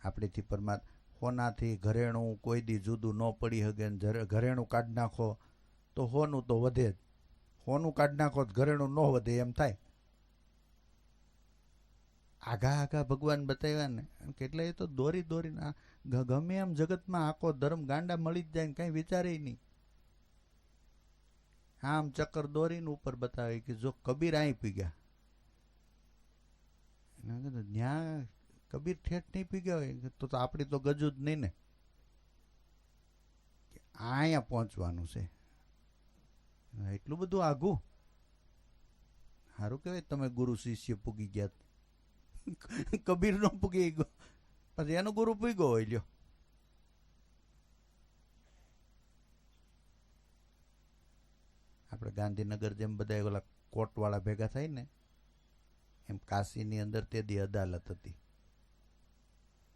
આપણેથી પરમાત્મા હોનાથી ઘરેણું કોઈ દી જુદું ન પડી શકે. ઘરેણું કાઢી નાખો તો હોનું તો વધે જ. હોનું કાઢી નાખો તો ઘરેણું ન વધે એમ થાય. આઘા આઘા ભગવાન બતાવ્યા ને કેટલાય તો દોરી દોરીને ગમે એમ જગતમાં આખો ધર્મ ગાંડા મળી જ જાય ને કાંઈ વિચારે નહીં. આમ ચક્કર દોરીને ઉપર બતાવે કે જો કબીર અહીં પી ગયા, ત્યાં કબીર ઠેઠ નહીં પી ગયા હોય તો આપણી તો ગજુ જ નહીં ને. અહીંયા પહોંચવાનું છે, એટલું બધું આઘું. સારું કહેવાય તમે ગુરુ શિષ્ય પૂગી ગયા, કબીર નો પૂગી ગયો પછી એનો ગુરુ પૂગ્યો હોય. લ્યો આપણે ગાંધીનગર જેમ બધા ઓલા કોટવાળા ભેગા થાય ને એમ કાશીની અંદર તે દી અદાલત હતી.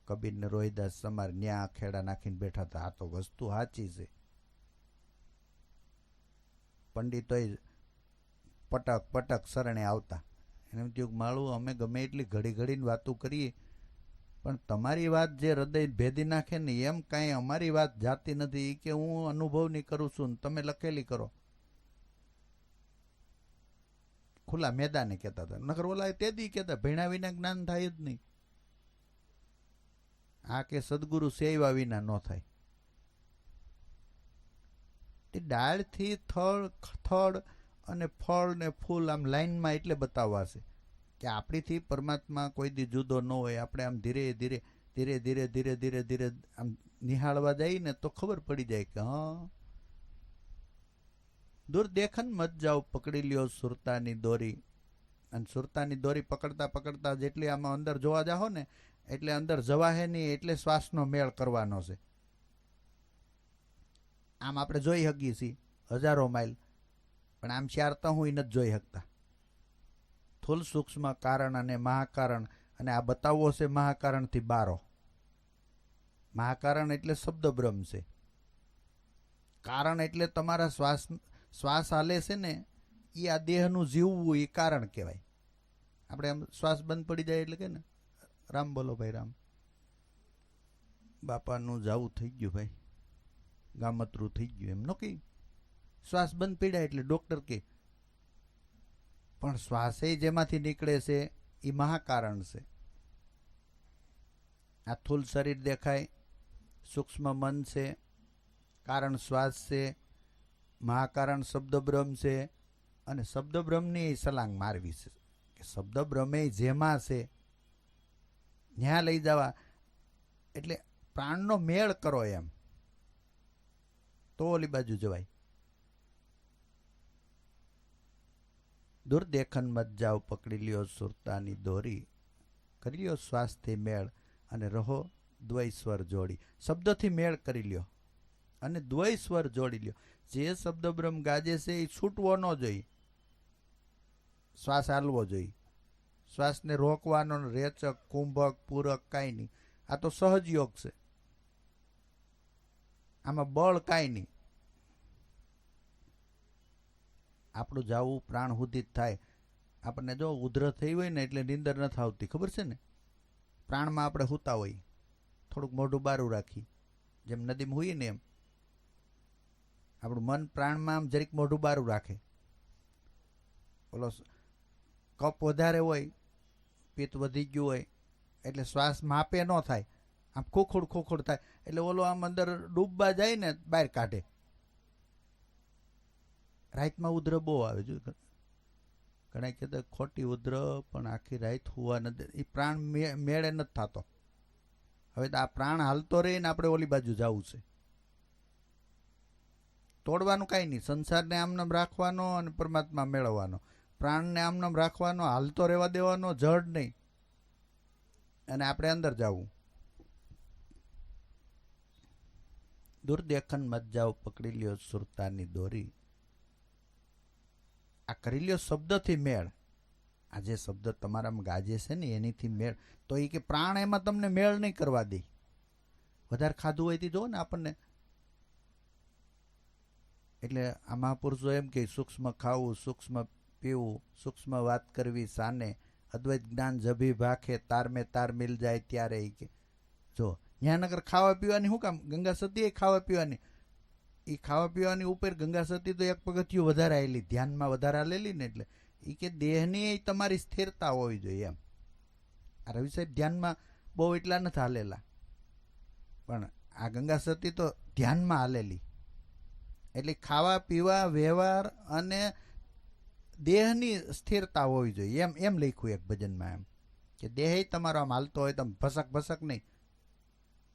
કબીર ને રોહિદાસ સમાર ન્યા ખેડા નાખીને બેઠા હતા. આ તો વસ્તુ સાચી છે. પંડિતોય પટક પટક શરણે આવતા. એને એમ થયું માળું અમે ગમે એટલી ઘડી ઘડીને વાતો કરીએ પણ તમારી વાત જે હૃદય ભેદી નાખે ને એમ કાંઈ અમારી વાત જાતી નથી. કે હું અનુભવની કરું છું ને તમે લખેલી કરો. ખુલ્લા મેદાને કહેતા હતા. નકર ઓલા તે દી કહેતા ભણ્યા વિના જ્ઞાન થાય જ નહીં. આ કે સદગુરુ સેવા વિના ન થાય. તે ડાળથી થડ અને ફળ ને ફૂલ આમ લાઈનમાં એટલે બતાવવા છે કે આપણીથી પરમાત્મા કોઈ દી જુદો ન હોય. આપણે આમ ધીરે ધીરે ધીરે ધીરે ધીરે ધીરે ધીરે આમ નિહાળવા જઈએ ને તો ખબર પડી જાય કે હા દૂર દેખન મત જાઓ પકડી લ્યો સુરતાની દોરી. અને સુરતાની દોરી પકડતા પકડતા જેટલી આમાં અંદર જોવા જાઓ ને એટલે અંદર જવાહે નહીં. એટલે શ્વાસનો મેળ કરવાનો છે. આમ આપણે જોઈ શકીએ છીએ હજારો માઇલ પણ આમ ચારતા હું નથી જોઈ શકતા. સ્થૂલ સૂક્ષ્મ કારણ અને મહાકારણ અને આ બતાવવો છે મહાકારણથી બારો. મહાકારણ એટલે શબ્દ બ્રહ્મ છે. કારણ એટલે તમારા શ્વાસ હાલે છે ને એ આ દેહનું જીવવું એ કારણ કહેવાય. આપણે આમ શ્વાસ બંધ પડી જાય એટલે કે ને રામ બોલો ભાઈ રામ. બાપાનું જાવું થઈ ગયું ભાઈ, ગામતરું થઈ ગયું એમ નો કે શ્વાસ બંધ પીડાય એટલે ડોક્ટર કે. પણ શ્વાસે જેમાંથી નીકળે છે એ મહાકારણ છે. આ સ્થૂલ શરીર દેખાય, સૂક્ષ્મ મન છે, કારણ શ્વાસ છે, મહાકારણ શબ્દ બ્રહ્મ છે. અને શબ્દ બ્રહ્મની સલાંગ મારવી છે કે શબ્દ બ્રહ્મે જેમાં છે ત્યાં લઈ જવા. એટલે પ્રાણનો મેળ કરો એમ તો ઓલી બાજુ જવાય. દૂર દેખન મત જાઓ પકડી લ્યો સુરતાની દોરી. કરી લ્યો શ્વાસથી મેળ અને રહો દ્વય સ્વર જોડી. શબ્દથી મેળ કરી લ્યો અને દ્વય સ્વર જોડી લ્યો. જે શબ્દ બ્રહ્મ ગાજે છે એ છૂટવો ન જોઈએ, શ્વાસ હાલવો જોઈએ. શ્વાસને રોકવાનો રેચક કુંભક પૂરક કાંઈ નહીં. આ તો સહજ યોગ છે. આમાં બળ કાંઈ નહીં. આપણું જાવું પ્રાણ સુધી જ થાય. આપણને જો ઉધર થઈ હોય ને એટલે નીંદર નથી આવતી, ખબર છે ને. પ્રાણમાં આપણે સૂતા હોઈએ, થોડુંક મોઢું બારું રાખી જેમ નદીમાં હોઈએ ને એમ આપણું મન પ્રાણમાં આમ જરીક મોઢું બારું રાખે. ઓલો કપ વધારે હોય, પિત્ત વધી ગયું હોય એટલે શ્વાસ માપે ન થાય, આમ ખોખોડ ખોખોડ થાય એટલે ઓલો આમ અંદર ડૂબવા જાય ને બહાર કાઢે. રાતમાં ઉધર બહુ આવે. જો ઘણા કહેતા ખોટી ઉધર પણ આખી રાત હોવા નથી. એ પ્રાણ મેળે નથી થતો. હવે આ પ્રાણ હાલતો રહે ને આપણે ઓલી બાજુ જવું છે. તોડવાનું કાંઈ નહીં. સંસારને આમનામ રાખવાનો અને પરમાત્મા મેળવવાનો. પ્રાણને આમનામ રાખવાનો, હાલતો રહેવા દેવાનો, જડ નહીં. અને આપણે અંદર જવું. દુર્દેખન મત જાઓ પકડી લ્યો સુરતાની દોરી. આ કરી લ્યો શબ્દથી મેળ. આ જે શબ્દ તમારામાં ગાજે છે ને એનીથી મેળ. તો એ કે પ્રાણ એમાં તમને મેળ નહીં કરવા દે. વધારે ખાધું હોય તે જો ને આપણને. એટલે આ મહાપુરુષો એમ કે સૂક્ષ્મ ખાવું, સૂક્ષ્મ પીવું, સૂક્ષ્મ વાત કરવી સાને, અદ્વૈત જ્ઞાન જભી ભાખે, તાર મેં તાર મિલ જાય ત્યારે. એ કે જો ત્યાં નગર ખાવા પીવાની શું કામ? ગંગા સતી એ ખાવા પીવાની. એ ખાવા પીવાની ઉપર ગંગા સતી તો એક પગથિયું વધારે આવેલી, ધ્યાનમાં વધારે આલેલી ને. એટલે એ કે દેહની તમારી સ્થિરતા હોવી જોઈએ એમ. આ રવિ સાહેબ ધ્યાનમાં બહુ એટલા નથી હાલેલા, પણ આ ગંગા સતી તો ધ્યાનમાં હાલેલી. એટલે ખાવા પીવા વ્યવહાર અને દેહની સ્થિરતા હોવી જોઈએ એમ લખ્યું એક ભજનમાં, એમ કે દેહ તમારો આમ હાલતો હોય તો ભસક ભસક નહીં,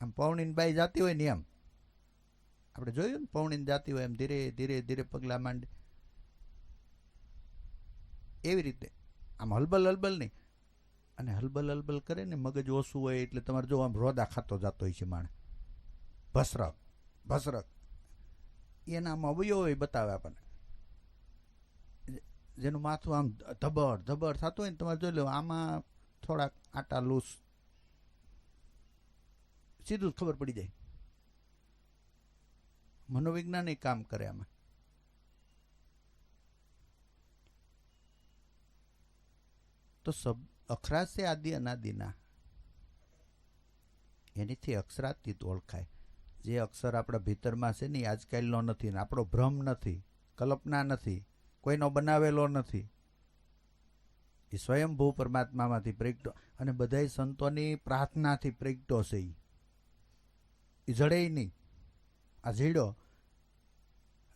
આમ પૌણીની બાઈ જાતી હોય ને એમ આપણે જોયું ને, પૌણીને જાતી હોય એમ ધીરે ધીરે ધીરે પગલાં માંડે, એવી રીતે આમ હલબલ હલબલ નહીં. અને હલબલ હલબલ કરે ને મગજ ઓછું હોય એટલે તમારે જો આમ રોદા ખાતો જતો હોય છે માણસ, ભસરક ભસરક એના આમ અવયવ હોય બતાવે આપણને, જેનું માથું આમ ધબડ ધબડ થતું હોય ને તમારે જોઈ લો આમાં થોડાક આટા લૂસ, સીધું જ ખબર પડી જાય. મનોવિજ્ઞાન કામ કરે આમાં. તો અખરા છે આદિ અનાદિના, એનીથી અક્ષરાતીત ઓળખાય. જે અક્ષર આપણા ભીતરમાં છે ને આજકાલનો નથી, ને આપણો ભ્રમ નથી, કલ્પના નથી, કોઈનો બનાવેલો નથી, એ સ્વયંભૂ પરમાત્મામાંથી પ્રગટો, અને બધાય સંતોની પ્રાર્થનાથી પ્રગટો છે. એ જડે નહીં. આ ઝીડો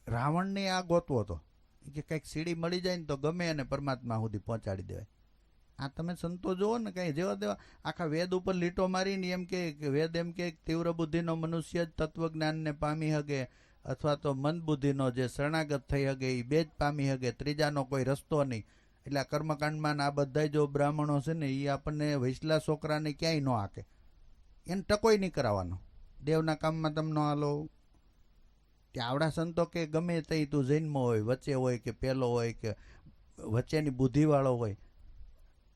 રાવણને આ ગોતવો હતો કે કંઈક સીડી મળી જાય ને તો ગમે અને પરમાત્મા સુધી પહોંચાડી દેવાય. આ તમે સંતો જુઓ ને, કંઈ જેવા તેવા આખા વેદ ઉપર લીટો મારીને એમ કે વેદ એમ કે તીવ્ર બુદ્ધિનો મનુષ્ય જ તત્વજ્ઞાનને પામી હગે, અથવા તો મંદ બુદ્ધિનો જે શરણાગત થઈ હગે એ બે જ પામી હગે, ત્રીજાનો કોઈ રસ્તો નહીં. એટલે આ કર્મકાંડમાં આ બધા જો બ્રાહ્મણો છે ને એ આપણને વૈસલા છોકરાને ક્યાંય ન હાકે, એને ટકોય નહીં કરાવવાનો. દેવના કામમાં તમને હાલો ત્યાં આવડા સંતો કે ગમે તે તું જૈનમાં હોય, વચ્ચે હોય કે પેલો હોય કે વચ્ચેની બુદ્ધિવાળો હોય,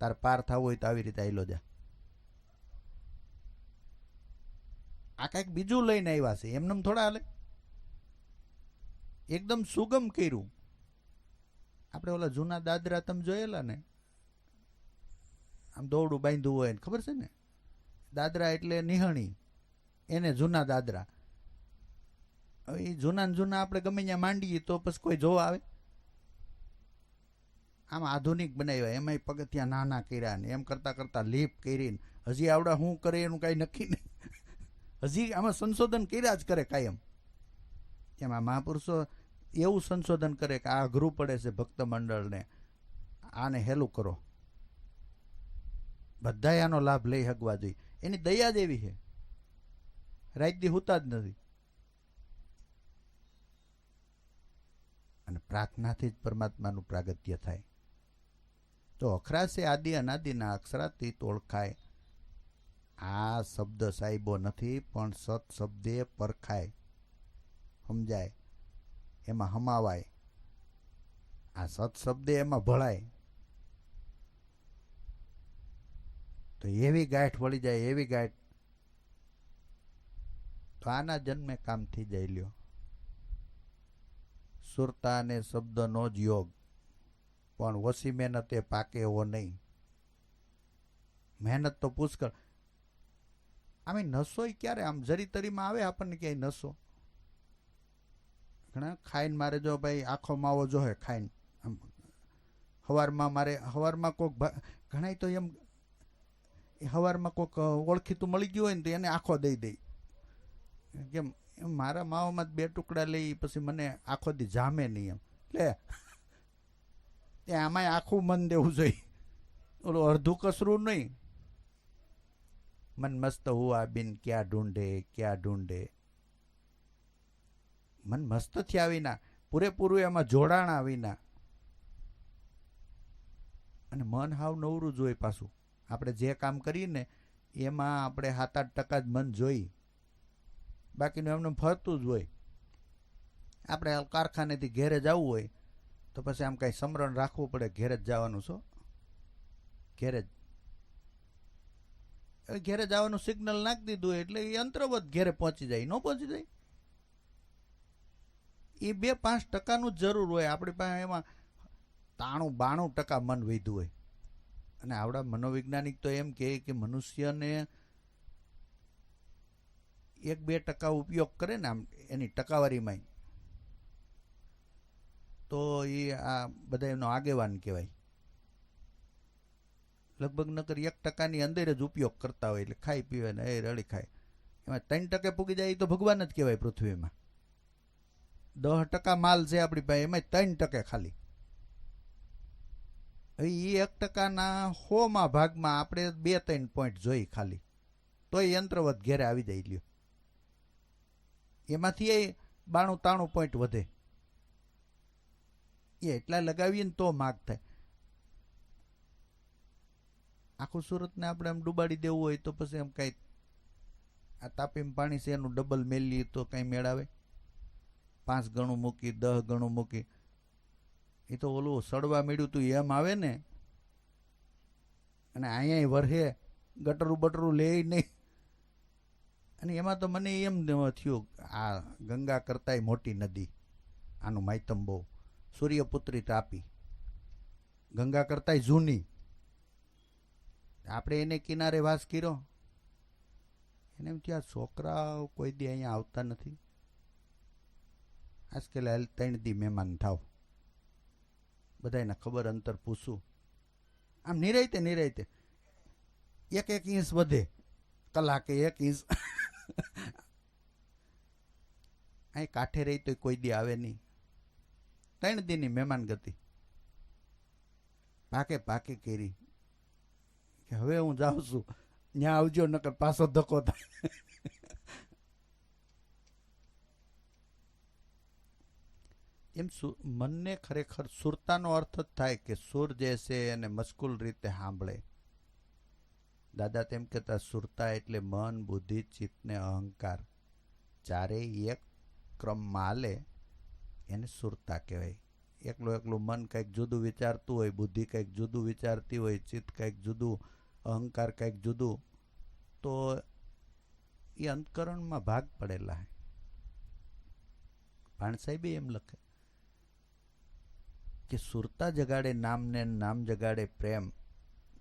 તાર પાર થવું હોય તો આવી રીતે આયલો જા. આ કંઈક બીજું લઈને આવ્યા છે, એમને થોડા હાલે. એકદમ સુગમ કર્યું. આપણે ઓલા જૂના દાદરા તમે જોયેલા ને, આમ દોરડું બાંધ્યું હોય ને, ખબર છે ને, દાદરા એટલે નિહણી, એને જૂના દાદરા. એ જૂના ને જૂના આપણે ગમે ત્યાં માંડીએ તો પછી કોઈ જોવા આવે? આમ આધુનિક બનાવ્યા, એમાંય પગથિયા નાના કર્યા ને એમ કરતાં કરતાં લીપ કરીને હજી આવડા શું કરે એનું કાંઈ નક્કી નહીં. હજી આમાં સંશોધન કર્યા જ કરે કાયમ. એમાં મહાપુરુષો એવું સંશોધન કરે કે આ અઘરું પડે છે ભક્ત મંડળને, આને હેલું કરો, બધાય આનો લાભ લઈ શકવા જોઈએ. એની દયા જ એવી છે, રાતદી હોતા જ નથી. અને પ્રાર્થનાથી જ પરમાત્માનું પ્રાગટ્ય થાય. તો અખરાશે આદિ અનાદિના અક્ષરાતીત ઓળખાય. આ શબ્દ સાહેબો નથી, પણ સત શબ્દે પરખાય, સમજાય, એમાં હમાવાય. આ સત શબ્દે એમાં ભળાય તો એવી ગાંઠ વળી જાય, એવી ગાંઠ. તો આના જન્મે કામ થઈ જાય. લ્યો, સુરતા અને શબ્દનો જ યોગ, પણ ઓછી મહેનતે પાકે એવો નહીં. મહેનત તો પુષ્કળ. આમે નશો ક્યારે આમ જરી તરીમાં આવે આપણને ક્યાંય નશો? ઘણા ખાઈને મારે જો ભાઈ આખો માવો જોહે ખાઈને, આમ સવારમાં મારે સવારમાં કોઈક ઘણા તો એમ સવારમાં કોઈક ઓળખીતું મળી ગયું હોય ને તો એને આખો દઈ દઈ. કેમ? મારા માવામાં 2 ટુકડા લઈ પછી મને આખો દી જામે નહીં. એમ લે ત્યાં આમાંય આખું મન દેવું જોઈએ, ઓલું અડધું કસરું નહીં. મન મસ્ત હુઆ બિન ક્યાં ઢૂંઢે ક્યાં ઢૂંઢે. મન મસ્ત થયા વિના, પૂરેપૂરું એમાં જોડાણા વિના. અને મન હાવ નવરું જોઈએ પાછું. આપણે જે કામ કરીએ ને એમાં આપણે 7-8% જ મન જોઈ, બાકીનું એમને ફરતું જ હોય. આપણે કારખાનેથી ઘેરે જવું હોય તો પછી આમ કાંઈ સમરણ રાખવું પડે, ઘેરે જ જવાનું છો, ઘેરે જ. ઘેરે જવાનું સિગ્નલ નાખી દીધું હોય એટલે એ અંતરવત ઘેરે પહોંચી જાય. ન પહોંચી જાય એ 2-5% જ જરૂર હોય. આપણી પાસે એમાં 93-92% મન વધ્યું હોય. અને આવડા મનોવૈજ્ઞાનિક તો એમ કે મનુષ્યને 1-2% ઉપયોગ કરે ને આમ એની ટકાવારીમાં, તો એ આ બધા એમનો આગેવાન કહેવાય. લગભગ નકર 1% અંદર જ ઉપયોગ કરતા હોય, એટલે ખાઈ પીવે ને એ રળી ખાય. એમાં 3% પૂગી જાય તો ભગવાન જ કહેવાય પૃથ્વીમાં. 10% માલ છે આપણી પાસે, એમાં 3% ખાલી. એ 1%ના 100માં ભાગમાં આપણે 2-3 પોઈન્ટ જોઈ ખાલી, તોય યંત્રવત ઘેરે આવી જાય લ્યો. એમાંથી એ 92-93 પોઈન્ટ વધે. એ એટલા લગાવીએ ને તો માગ થાય. આખું સુરતને આપણે એમ ડૂબાડી દેવું હોય તો પછી એમ કઈ આ તાપીમાં પાણી છે એનું ડબલ મેલીએ તો કઈ મેળાવે? 5 ગણું મૂકી, 10 ગણું મૂકી, એ તો ઓલું સડવા મળ્યું તું એમ આવે ને. અને અહીંયા વરહે ગટરું બટરું લે નહીં. અને એમાં તો મને એમ થયું, આ ગંગા કરતાંય મોટી નદી, આનું માયતમ બહુ, સૂર્યપુત્રી તાપી, ગંગા કરતાંય જૂની. આપણે એને કિનારે વાસ કર્યો. એને એમ થયા છોકરાઓ કોઈ દી અહીંયા આવતા નથી, આજકાલ 3 દી મહેમાન થાવ, બધાને ખબર અંતર પૂછું. આમ નિરાયતે નિરાયતે 1 ઇંચ વધે, કલાકે 1 ઇંચ. અહીં કાંઠે રહી તો કોઈ દી આવે નહીં. 3 દીની મહેમાન ગતિ પાકે પાકે કરી કે હવે હું જાઉં છું, ત્યાં આવજો નકર પાછો ધક્કો થાય. એમ મનને ખરેખર સુરતાનો અર્થ જ થાય કે સુર જે છે એને મસ્કુલ રીતે સાંભળે. દાદા તેમ કહેતા સુરતા એટલે મન, બુદ્ધિ, ચિત્ત ને અહંકાર ચારેય એક ક્રમમાં હાલે એને સુરતા કહેવાય. એકલું મન કંઈક જુદું વિચારતું હોય, બુદ્ધિ કંઈક જુદું વિચારતી હોય, ચિત્ત કંઈક જુદું, અહંકાર કંઈક જુદું, તો એ અંતકરણમાં ભાગ પડેલા હે. ભાણ સાહેબે એમ લખે કે સુરતા જગાડે નામને, નામ જગાડે પ્રેમ,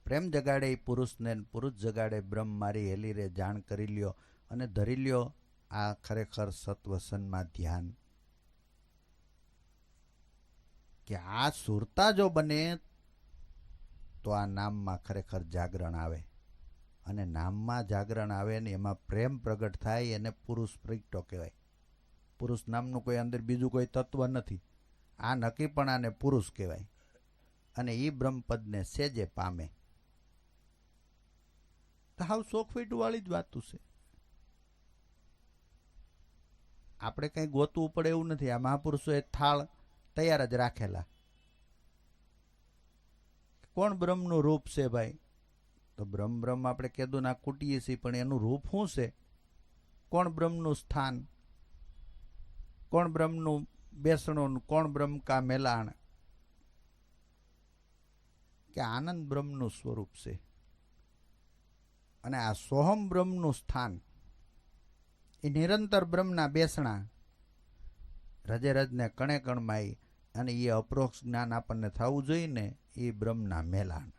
પ્રેમ જગાડે પુરુષને, પુરુષ જગાડે બ્રહ્મ. મારી હેલી રે જાણ કરી લ્યો અને ધરી લ્યો આ ખરેખર સત્વસનમાં ધ્યાન. કે આ સુરતા જો બને તો આ નામમાં ખરેખર જાગરણ આવે, અને નામમાં જાગરણ આવે ને એમાં પ્રેમ પ્રગટ થાય, એને પુરુષ પ્રગટો કહેવાય. પુરુષ નામનું કોઈ અંદર બીજું કોઈ તત્વ નથી. આ નક્કી પણ આને પુરુષ કહેવાય. અને એ બ્રહ્મપદને સેજે પામે. તો હાવ શોખવીટ વાળી જ વાતું છે. આપણે કંઈ ગોતવું પડે એવું નથી. આ મહાપુરુષોએ થાળ તૈયાર જ રાખેલા. કોણ બ્રહ્મનું રૂપ છે ભાઈ? તો બ્રહ્મ આપણે કીધું ના કૂટીએ છીએ, પણ એનું રૂપ શું છે? કોણ બ્રહ્મનું સ્થાન, કોણ બ્રહ્મનું બેસણું, કોણ બ્રહ્મ કા મેલાણ? કે આનંદ બ્રહ્મનું સ્વરૂપ છે. અને આ સોહમ બ્રહ્મનું સ્થાન એ નિરંતર બ્રહ્મના બેસણા રજે રજને કણે કણમાં, અને એ અપરોક્ષ જ્ઞાન આપણને થવું જોઈએ ને, એ બ્રહ્મના મેલાણ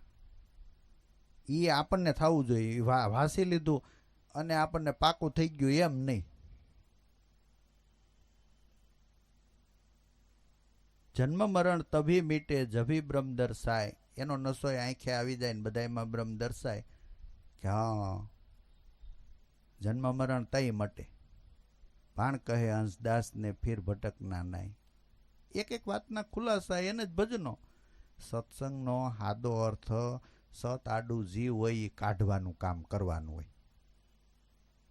એ આપણને થવું જોઈએ. વાસી લીધું અને આપણને પાકું થઈ ગયું એમ નહીં. જન્મ મરણ તભી મીટે જભી બ્રહ્મ દર્શાય. એનો નશો આંખે આવી જાય ને બધામાં બ્રહ્મ દર્શાય કે હા જન્મ મરણ તઈ મટે. ભાણ કહે હંસદાસ ને ફીર ભટકના નાય. એક વાતના ખુલાસા એને જ ભજનો. સત્સંગનો સાદો અર્થ સત આડું જીવ હોય એ કાઢવાનું કામ કરવાનું હોય,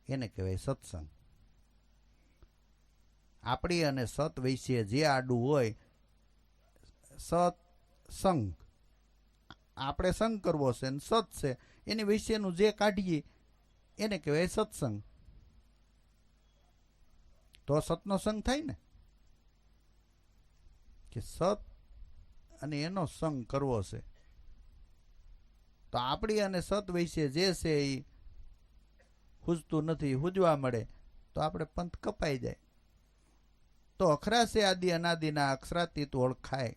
એને કહેવાય સત્સંગ. આપણી અને સત વૈશ્ય જે આડું હોય, સત્સંગ આપણે સંગ કરવો છે ને સત છે, એની વૈશ્યનું જે કાઢીએ એને કહેવાય સત્સંગ. તો સતનો સંગ થાય ને, કે સત અને એનો સંગ કરવો છે. તો આપણી અને સત વૈશ્ય જે છે એ હુજતું નથી, હુજવા મળે તો આપણે પંથ કપાઈ જાય. તો અખરાશે આદિ અનાદિના અક્ષરાતીત ઓળખાય.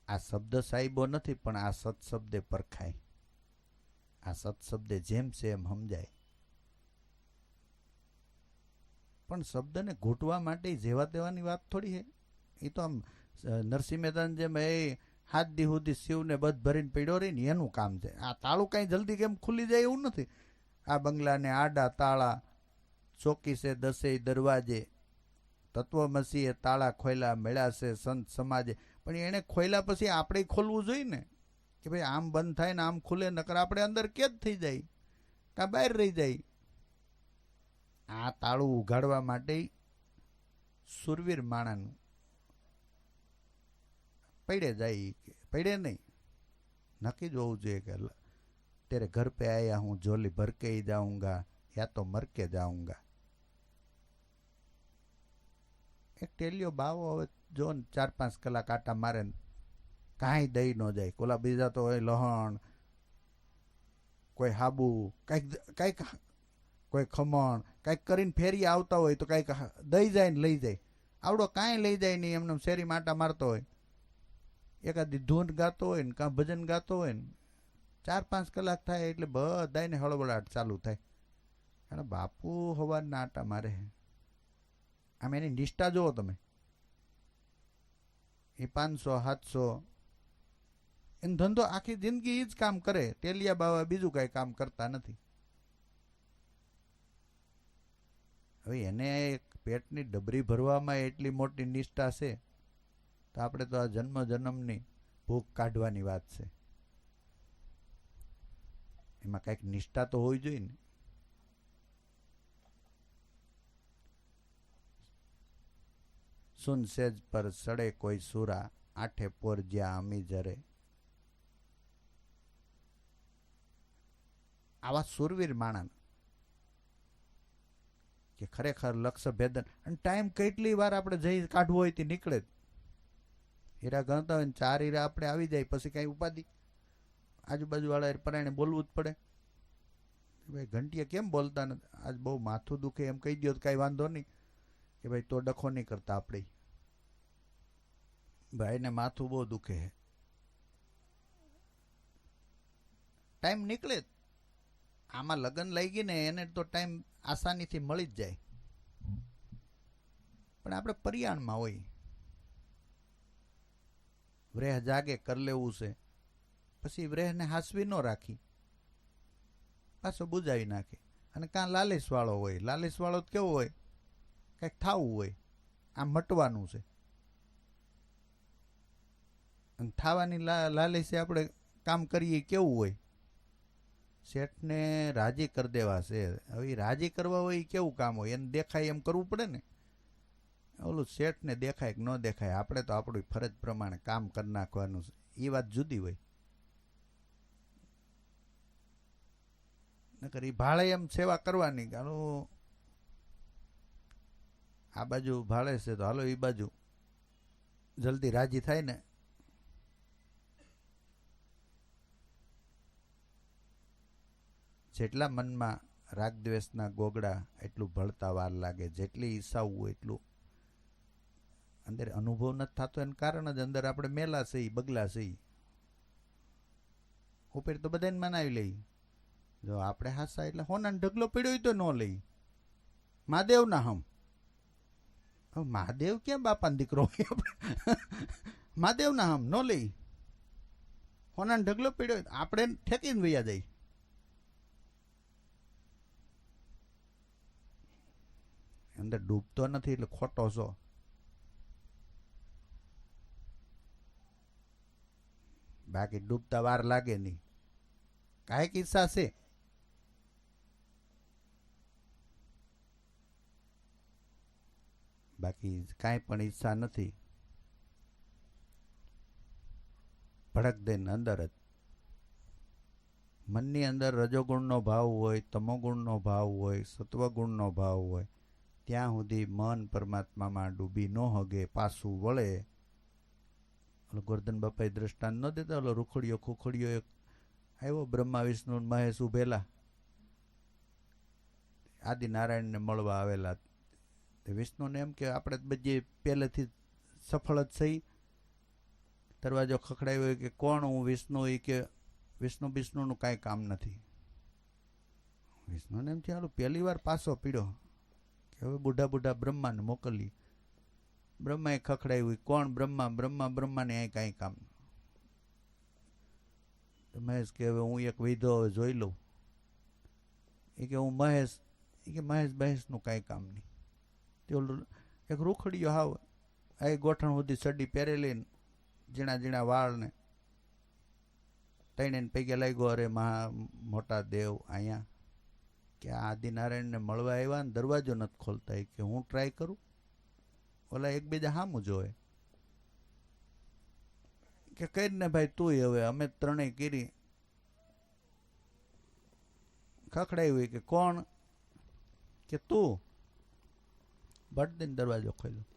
આ શબ્દ સાહેબો નથી, પણ આ સત શબ્દે પરખાય. આ સત શબ્દે જેમ છે એમ સમજાય. પણ શબ્દને ઘૂંટવા માટે જેવા તેવાની વાત થોડી છે. એ તો આમ નરસિંહ મહેતાની જેમ એ હાથ દી સુધી શિવને બધ ભરીને પડ્યો રહી ને એનું કામ છે. આ તાળું કાંઈ જલ્દી કેમ ખુલી જાય એવું નથી. આ બંગલાને આડા તાળા, ચોકીસે દસેય દરવાજે, તત્વમસીએ તાળા ખોયલા, મળ્યા છે સંત સમાજે. પણ એણે ખોયલા પછી આપણે ખોલવું જોઈએ ને, કે ભાઈ આમ બંધ થાય ને આમ ખુલે, નકર આપણે અંદર કેદ થઈ જાય કાં બહાર રહી જાય. આ તાળું ઉઘાડવા માટે સુરવીર માણાનું પડે જાય કે પડે નહીં, નક્કી જ હોવું જોઈએ કે તેરે ઘર पे आया हूँ झोली भर के ही जाऊंगा या तो मर के जाऊंगा. એક ટેલિયો બાવો હવે જો ને 4-5 કલાક આટા મારે ને કાંઈ દઈ ન જાય. કોલા બીજા તો હોય લહણ, કોઈ હાબુ, કાંઈક કોઈ ખમણ, કાંઈક કરીને ફેરી આવતા હોય તો કાંઈક દઈ જાય ને લઈ જાય. આવડો કાંઈ લઈ જાય નહીં, એમને શેરી માટા મારતો હોય, એકાદી ધૂન ગાતો હોય ને કાં ભજન ગાતો હોય ને 4-5 કલાક થાય એટલે બધાને હળબળાટ ચાલુ થાય. કારણ બાપુ હવારના આટા મારે. આમ એની નિષ્ઠા જુઓ તમે. એ 500-700 એનો ધંધો આખી જિંદગી એ જ કામ કરે. ટેલિયા બાવા બીજું કાંઈ કામ કરતા નથી. હવે એને પેટની ડબરી ભરવામાં એટલી મોટી નિષ્ઠા છે તો આપણે તો આ જન્મ જન્મની ભૂખ કાઢવાની વાત છે. એમાં કંઈક નિષ્ઠા તો હોવી જોઈએ ને. સુન સેજ પર સડે કોઈ સુરા, આઠે પોર જ્યાં અમી જરે. આવા સુરવીર માણસ કે ખરેખર લક્ષ્ય ભેદન. અને ટાઈમ કેટલી વાર આપણે જઈ કાઢવો હોય તે નીકળે જ. હીરા ગણતા હોય ને 4 હીરા આપણે આવી જાય પછી કાંઈ ઉપાધિ. આજુબાજુ વાળા પરાયણે બોલવું જ પડે. ભાઈ ઘંટીએ કેમ બોલતા નથી, આજ બહુ માથું દુખે એમ કહી દો તો કાંઈ વાંધો નહીં, કે ભાઈ તો ડખો નહીં કરતા આપણે. ભાઈને માથું બહુ દુખે છે. ટાઈમ નીકળે જ. આમાં લગ્ન લઈ ગઈ ને એને તો ટાઈમ આસાનીથી મળી જ જાય. પણ આપણે પરિયાણમાં હોય, વ્રેહ જાગે કર લેવું છે, પછી વ્રેહને હાસવી ન રાખી, પાછો બુજાવી નાખે. અને કાં લાલિશ વાળો હોય. લાલિશ વાળો કેવો હોય, કંઈક થાવું હોય, આમ મટવાનું છે. અને થાવાની લાલિશે આપણે કામ કરીએ કેવું હોય, શેઠને રાજી કરી દેવા છે. હવે રાજી કરવા હોય એ કેવું કામ હોય, એને દેખાય એમ કરવું પડે ને. ઓલું શેઠને દેખાય કે ન દેખાય, આપણે તો આપણી ફરજ પ્રમાણે કામ કરી નાખવાનું છે. એ વાત જુદી હોય. નકર એ ભાડે એમ સેવા કરવાની કે હાલો આ બાજુ ભાડે છે તો હાલો એ બાજુ જલ્દી રાજી થાય ને. જેટલા મનમાં રાગદ્વેષના ગોગડા એટલું ભળતા વાર લાગે. જેટલી ઈચ્છાઓ હોય એટલું અંદર અનુભવ નથી થતો. એનું કારણ જ અંદર આપણે મેલા છે, બગલા છે. ઉપર તો બધાને મનાવી લઈ. જો આપણે હાસા એટલે હોનાનો ઢગલો પડ્યો હોય તો ન લઈ. મહાદેવ ના હમ. હવે મહાદેવ ક્યાં બાપાનો દીકરો હોય આપણે. મહાદેવ ના હમ ન લઈ. હોનાનો ઢગલો પડ્યો હોય આપણે ઠેકીને વૈયા જાય. અંદર ડૂબતો નથી એટલે ખોટો છો. બાકી ડૂબતા વાર લાગે નહીં. કાંઈ કિસ્સા છે. બાકી કાંઈ પણ ઈચ્છા નથી. ભડક દઈને અંદર જ. મનની અંદર રજોગુણનો ભાવ હોય, તમોગુણનો ભાવ હોય, સત્વગુણનો ભાવ હોય, ત્યાં સુધી મન પરમાત્મામાં ડૂબી ન હગે, પાછું વળે. ગોરધન બાપાએ દ્રષ્ટાંત ન દેતા. ઓલો રૂખડીયો ખુખડીયો એક આવ્યો, બ્રહ્મા વિષ્ણુ મહેશ ઉભેલા, આદિનારાયણને મળવા આવેલા. વિષ્ણુને એમ કે આપણે બધી પહેલેથી સફળ જ થઈ. દરવાજો ખખડાવ્યો કે કોણ હું વિષ્ણુ? એ કે વિષ્ણુનું કાંઈ કામ નથી. વિષ્ણુને એમ થયું પહેલી વાર પાછો પીડ્યો કે હવે બુઢા બ્રહ્માને મોકલી. બ્રહ્માએ ખખડાવ્યું કોણ? બ્રહ્માને અહીં કાંઈ કામ. મહેશ કે હવે હું એક વિધો હવે જોઈ લઉં. એ કે હું મહેશ, એ કે મહેશનું કાંઈ કામ નહીં. તે ઓલું એક રૂખડીયો હાવ આ ગોઠણ સુધી સડી પહેરેલી, ઝીણા ઝીણા વાળ ને તઈને પૈકે લાગ્યો, અરે મોટા દેવ અહીંયા કે આ આદિનારાયણને મળવા આવ્યા ને દરવાજો નથી ખોલતા. કે હું ટ્રાય કરું. ઓલા એકબીજા સામું જોવે કે કઈ ને ભાઈ તુંય હવે. અમે ત્રણેય કીરી ખખડાવી કે કોણ, કે તું. બટ દઈને દરવાજો ખોલ્યો.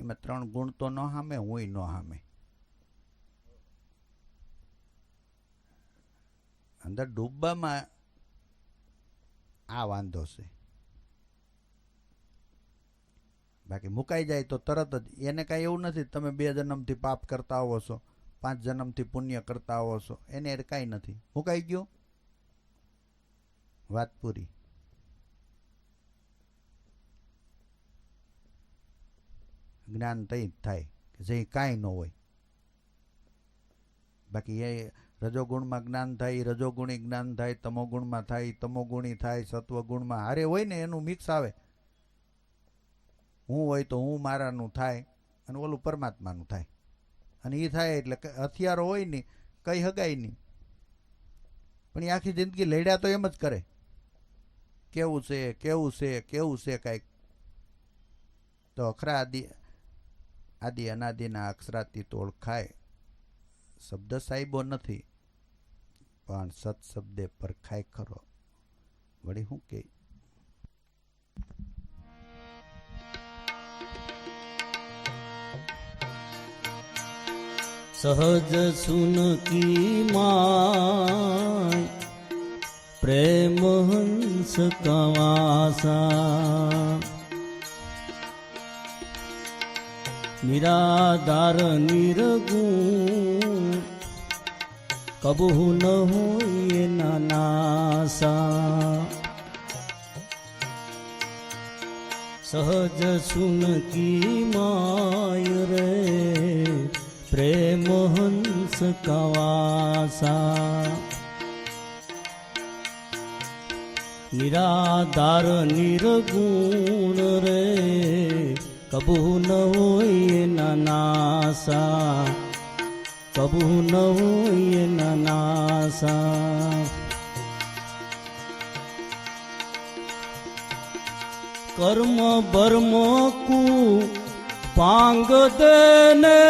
એમાં 3 ગુણ તો ન સામે, હુંય ન સામે. અંદર ડૂબવામાં આ વાંધો છે. બાકી મુકાઈ જાય તો તરત જ એને કાંઈ એવું નથી તમે 2 જન્મથી પાપ કરતા આવો છો, 5 જન્મથી પુણ્ય કરતા આવો છો, એને કાંઈ નથી. મુકાઈ ગયો, વાત પૂરી. જ્ઞાન તઈ જ થાય કે જે કાંઈ ન હોય. બાકી એ રજોગુણમાં જ્ઞાન થાય, રજોગુણી જ્ઞાન થાય, તમોગુણમાં થાય, તમોગુણી થાય, સત્વગુણમાં હારે હોય ને એનું મિક્સ આવે. હું હોય તો હું મારાનું થાય અને ઓલું પરમાત્માનું થાય. અને એ થાય એટલે હથિયારો હોય નહીં, કઈ હગાય નહીં. પણ એ આખી જિંદગી લડ્યા તો એમ જ કરે, કેવું છે કેવું છે કેવું છે કાંઈક. તો અખરા આદિ અનાદિના અક્ષરાતી તો ઓળખાય. શબ્દ સાહેબો નથી પણ સત્શબ્દે પરખાય ખરો. વળી શું કે સહજ સુનકી માય પ્રેમ હંસ કવાસા નિરાધાર નિર્ગુણ કબહુ ન હોય નાનાસા. સહજ સુનકી માય રે પ્રેમ હંસ કવાસા નિરાધાર નિર્ગુણ રે કબહુ ન હોય નાનાસા, કબહુ ન હોય નાનાસા. કર્મ બર્મ કુ પાંગ દેને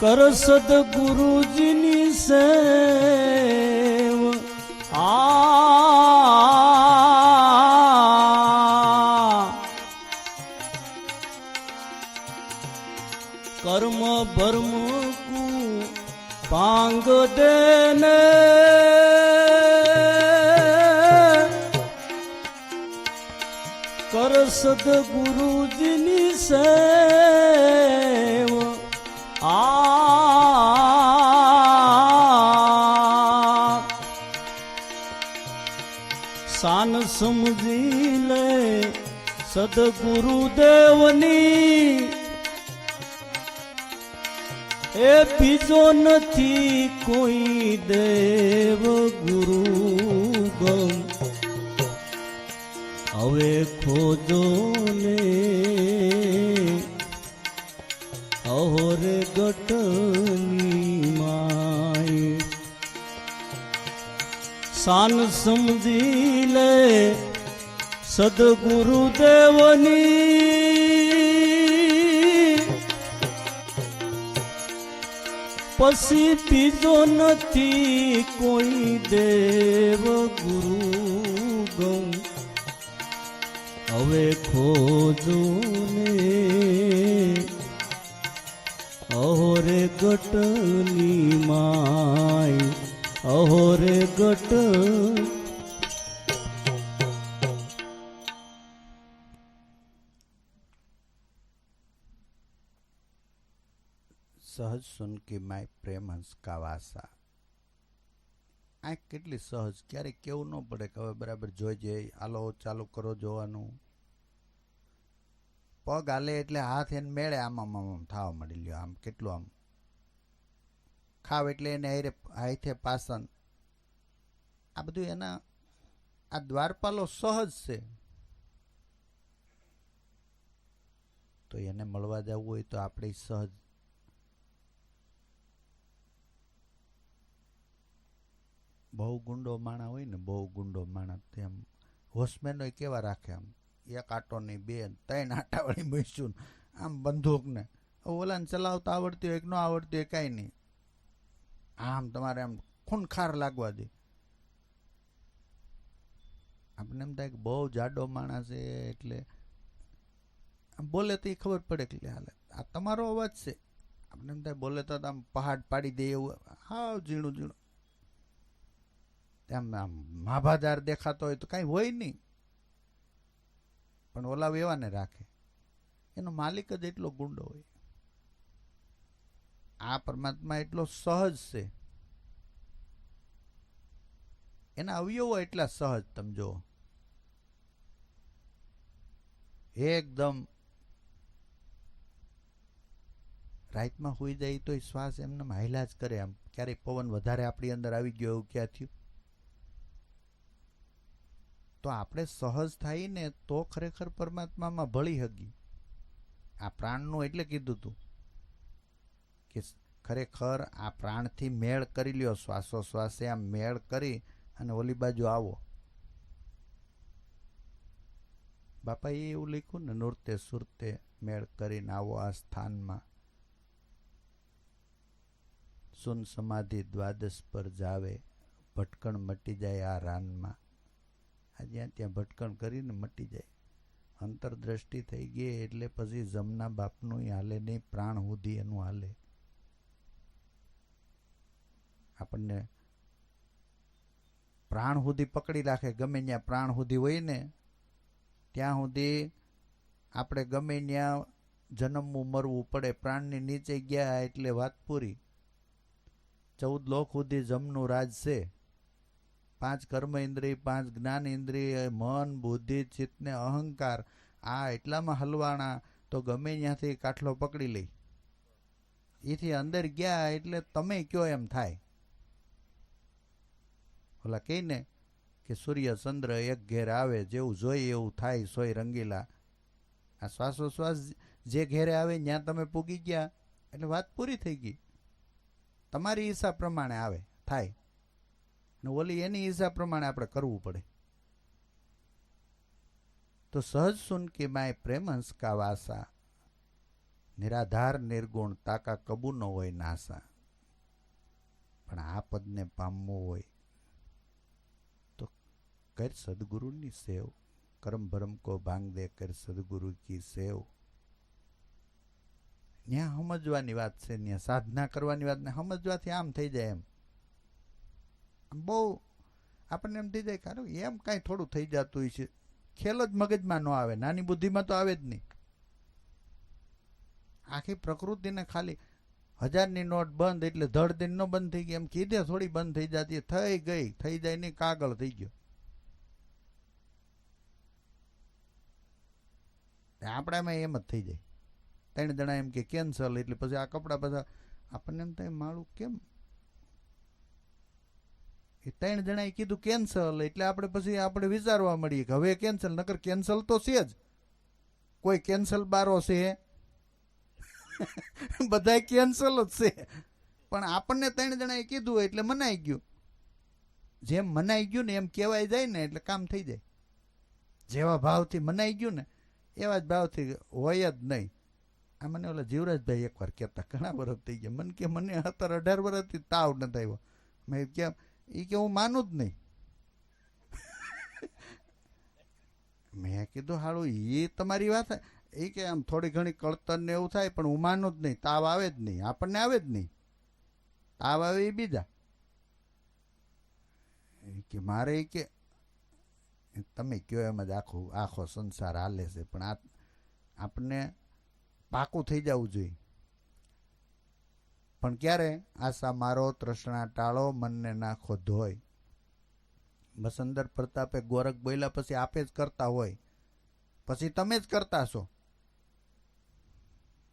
કર સદગુરુજીની સેવ. કર્મ ભર્મ કુ પાંગ દેને કર સદગુરુજીની સેવ. શાન સમજી લે સદગુરુદેવની, એ બીજો નથી કોઈ દેવ ગુરુ ગમ. હવે ખોજો ને અહોરે ગટની માય. શાન સમજી લે સદગુરુદેવની, પછી બીજો નથી કોઈ દેવ ગુરુ ગમ. હવે ખોજો ને અહોરે ગટની માય, અહોરે ગટ. સહજ સુનકી માય પ્રેમ હંસ કાવાસા. આ કેટલી સહજ, ક્યારેક કેવું ન પડે કે હવે બરાબર જોઈ જઈ, હાલો ચાલુ કરો જોવાનું. પગ હાલે એટલે હાથ એને મેળે આમ આમ આમ થવા મળી લ્યો, આમ કેટલું આમ ખાવ એટલે એને હાથે પાસન. આ બધું એના આ દ્વારપાલો સહજ છે. તો એને મળવા જવું હોય તો આપણે સહજ બહુ ગુંડો માણા હોય ને, બહુ ગુંડો માણા તેમ હોસમેનો કેવા રાખે, આમ એક આટો નહીં, બે 3 આટાવાળી મૂકશું આમ બંદૂકને. ઓલાને ચલાવતા આવડતી હોય કે ન આવડતી હોય કાંઈ નહીં, આમ તમારે આમ ખૂનખાર લાગવા દે. આપણે એમ થાય કે બહુ જાડો માણસ છે એટલે આમ બોલે તો એ ખબર પડે કે હાલે આ તમારો અવાજ છે. આપણે એમ થાય બોલે તો આમ પહાડ પાડી દે એવું, હાવ ઝીણું ઝીણું આમ આમ માભાદાર દેખાતો હોય તો કાંઈ હોય નહીં, પણ ઓલા એવાને રાખે. એનો માલિક જ એટલો ગુંડો હોય. આ પરમાત્મા એટલો સહજ છે, એના અવયવો એટલા સહજ. તમે જુઓ, એકદમ રાતમાં હોઈ જાય તો શ્વાસ એમને હાયલા જ કરે. આમ ક્યારેય પવન વધારે આપણી અંદર આવી ગયો એવું ક્યાં થયું? તો આપણે સહજ થાય ને તો ખરેખર પરમાત્મામાં ભળી હગી. આ પ્રાણનું એટલે કીધું તું કે ખરેખર આ પ્રાણથી મેળ કરી લ્યો, શ્વાસોશ્વાસે આમ મેળ કરી અને ઓલી બાજુ આવો. બાપાએ એવું લખ્યું ને, નૃત્ય સુરતે મેળ કરીને આવો આ સ્થાનમાં, સુન સમાધિ દ્વાદશ પર જાવે, ભટકણ મટી જાય આ રાનમાં. આ જ્યાં ત્યાં ભટકણ કરીને મટી જાય. અંતરદ્રષ્ટિ થઈ ગઈ એટલે પછી જમના બાપનું હાલે નહીં, પ્રાણ સુધી એનું હાલે. આપણને પ્રાણ સુધી પકડી રાખે. ગમે ત્યાં પ્રાણ સુધી હોય ને ત્યાં સુધી આપણે ગમે ત્યાં જન્મવું મરવું પડે. પ્રાણની નીચે ગયા એટલે વાત પૂરી. 14 લોક સુધી જમનું રાજ છે. 5 કર્મ ઇન્દ્રિય, 5 જ્ઞાન ઇન્દ્રિય, મન, બુદ્ધિ, ચિત્ત ને અહંકાર, આ એટલામાં હલવાણા તો ગમે ત્યાંથી કાઠલો પકડી લઈ. એથી અંદર ગયા એટલે તમે કયો એમ થાય. ઓલા કહીને કે સૂર્ય ચંદ્ર એક ઘેર આવે, જેવું જોઈએ એવું થાય, સોય રંગીલા. આ શ્વાસોશ્વાસ જે ઘેરે આવે ત્યાં તમે પૂગી ગયા એટલે વાત પૂરી થઈ ગઈ. તમારી ઈચ્છા પ્રમાણે આવે થાય, ને ઓલી એની ઈચ્છા પ્રમાણે આપણે કરવું પડે. તો સહજ સુન કે માય પ્રેમ હંસ કા વાસા, નિરાધાર નિર્ગુણ તાકા કબુ ન હોય નાસા. પણ આ પદને પામવું હોય તો કર સદગુરુની સેવ, કરમ ભરમ કો ભાંગ દે કર સદગુરુ કી સેવ. ત્યાં સમજવાની વાત છે, ત્યાં સાધના કરવાની વાત ને સમજવાથી આમ થઈ જાય. એમ બહુ આપણને એમ થઈ જાય કારણ એમ કાંઈ થોડું થઈ જતું હોય છે. ખેલ જ મગજમાં ન આવે, નાની બુદ્ધિમાં તો આવે જ નહીં. આખી પ્રકૃતિને ખાલી 1000ની નોટ બંધ એટલે ધડ દિન નો બંધ થઈ ગઈ એમ કીધે થોડી બંધ થઈ જતી. થઈ ગઈ, થઈ જાય નહીં, કાગળ થઈ ગયો. આપણામાં એમ જ થઈ જાય. 3 જણા એમ કે કેન્સલ એટલે પછી આ કપડા બધા આપણને એમ થાય માળું કેમ. એ 3 જણાએ કીધું કેન્સલ એટલે આપણે પછી આપણે વિચારવા મળીએ કે હવે કેન્સલ, નકર કેન્સલ તો છે જ. કોઈ કેન્સલ બારો છે? બધા કેન્સલ જ છે. પણ આપણને 3 જણાએ કીધું એટલે મનાઈ ગયું. જેમ મનાઈ ગયું ને એમ કહેવાય જાય ને એટલે કામ થઈ જાય. જેવા ભાવથી મનાઈ ગયું ને એવા જ ભાવથી હોય જ નહીં. આ મને ઓલા જીવરાજભાઈ એકવાર કહેતા, ઘણા વર્ષ થઈ ગયા, મને કે મને 17-18 વર્ષથી તાવ નથી આવ્યો. મેં કેમ? એ કે હું માનું જ નહીં. મેં કીધું હાળું એ તમારી વાત. એ કે આમ થોડી ઘણી કળતર ને એવું થાય પણ હું માનું જ નહીં. તાવ આવે જ નહીં, આપણને આવે જ નહીં. તાવ આવે એ બીજા. એ કે મારે એ કે તમે કયો એમ જ આખો સંસાર હાલે છે, પણ આ આપણને પાકું થઈ જવું જોઈએ. પણ ક્યારે? આશા મારો, તૃષ્ણા ટાળો, મનને નાખો ધોય. બસ અંદર પ્રતાપે ગોરખ બોલ્યા પછી આપે જ કરતા હોય, પછી તમે જ કરતા છો.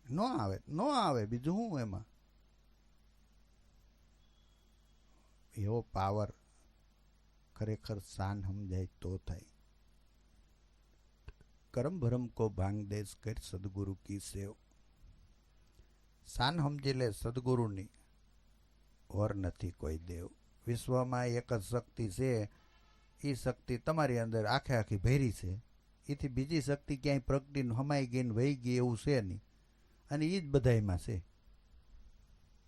ન આવે બીજું શું એમાં. એવો પાવર ખરેખર શાન સમજાય તો થાય. કરમ ભરમ કો ભાંગ દેશ કર સદગુરુ કી સેવ. શાન સમજી લે સદગુરુની, ઓર નથી કોઈ દેવ. વિશ્વમાં એક જ શક્તિ છે, એ શક્તિ તમારી અંદર આખે આખી ભેરી છે. એથી બીજી શક્તિ ક્યાંય પ્રગટીને હમાઈ ગઈને વહી ગઈ એવું છે નહીં. અને એ જ બધાયમાં છે.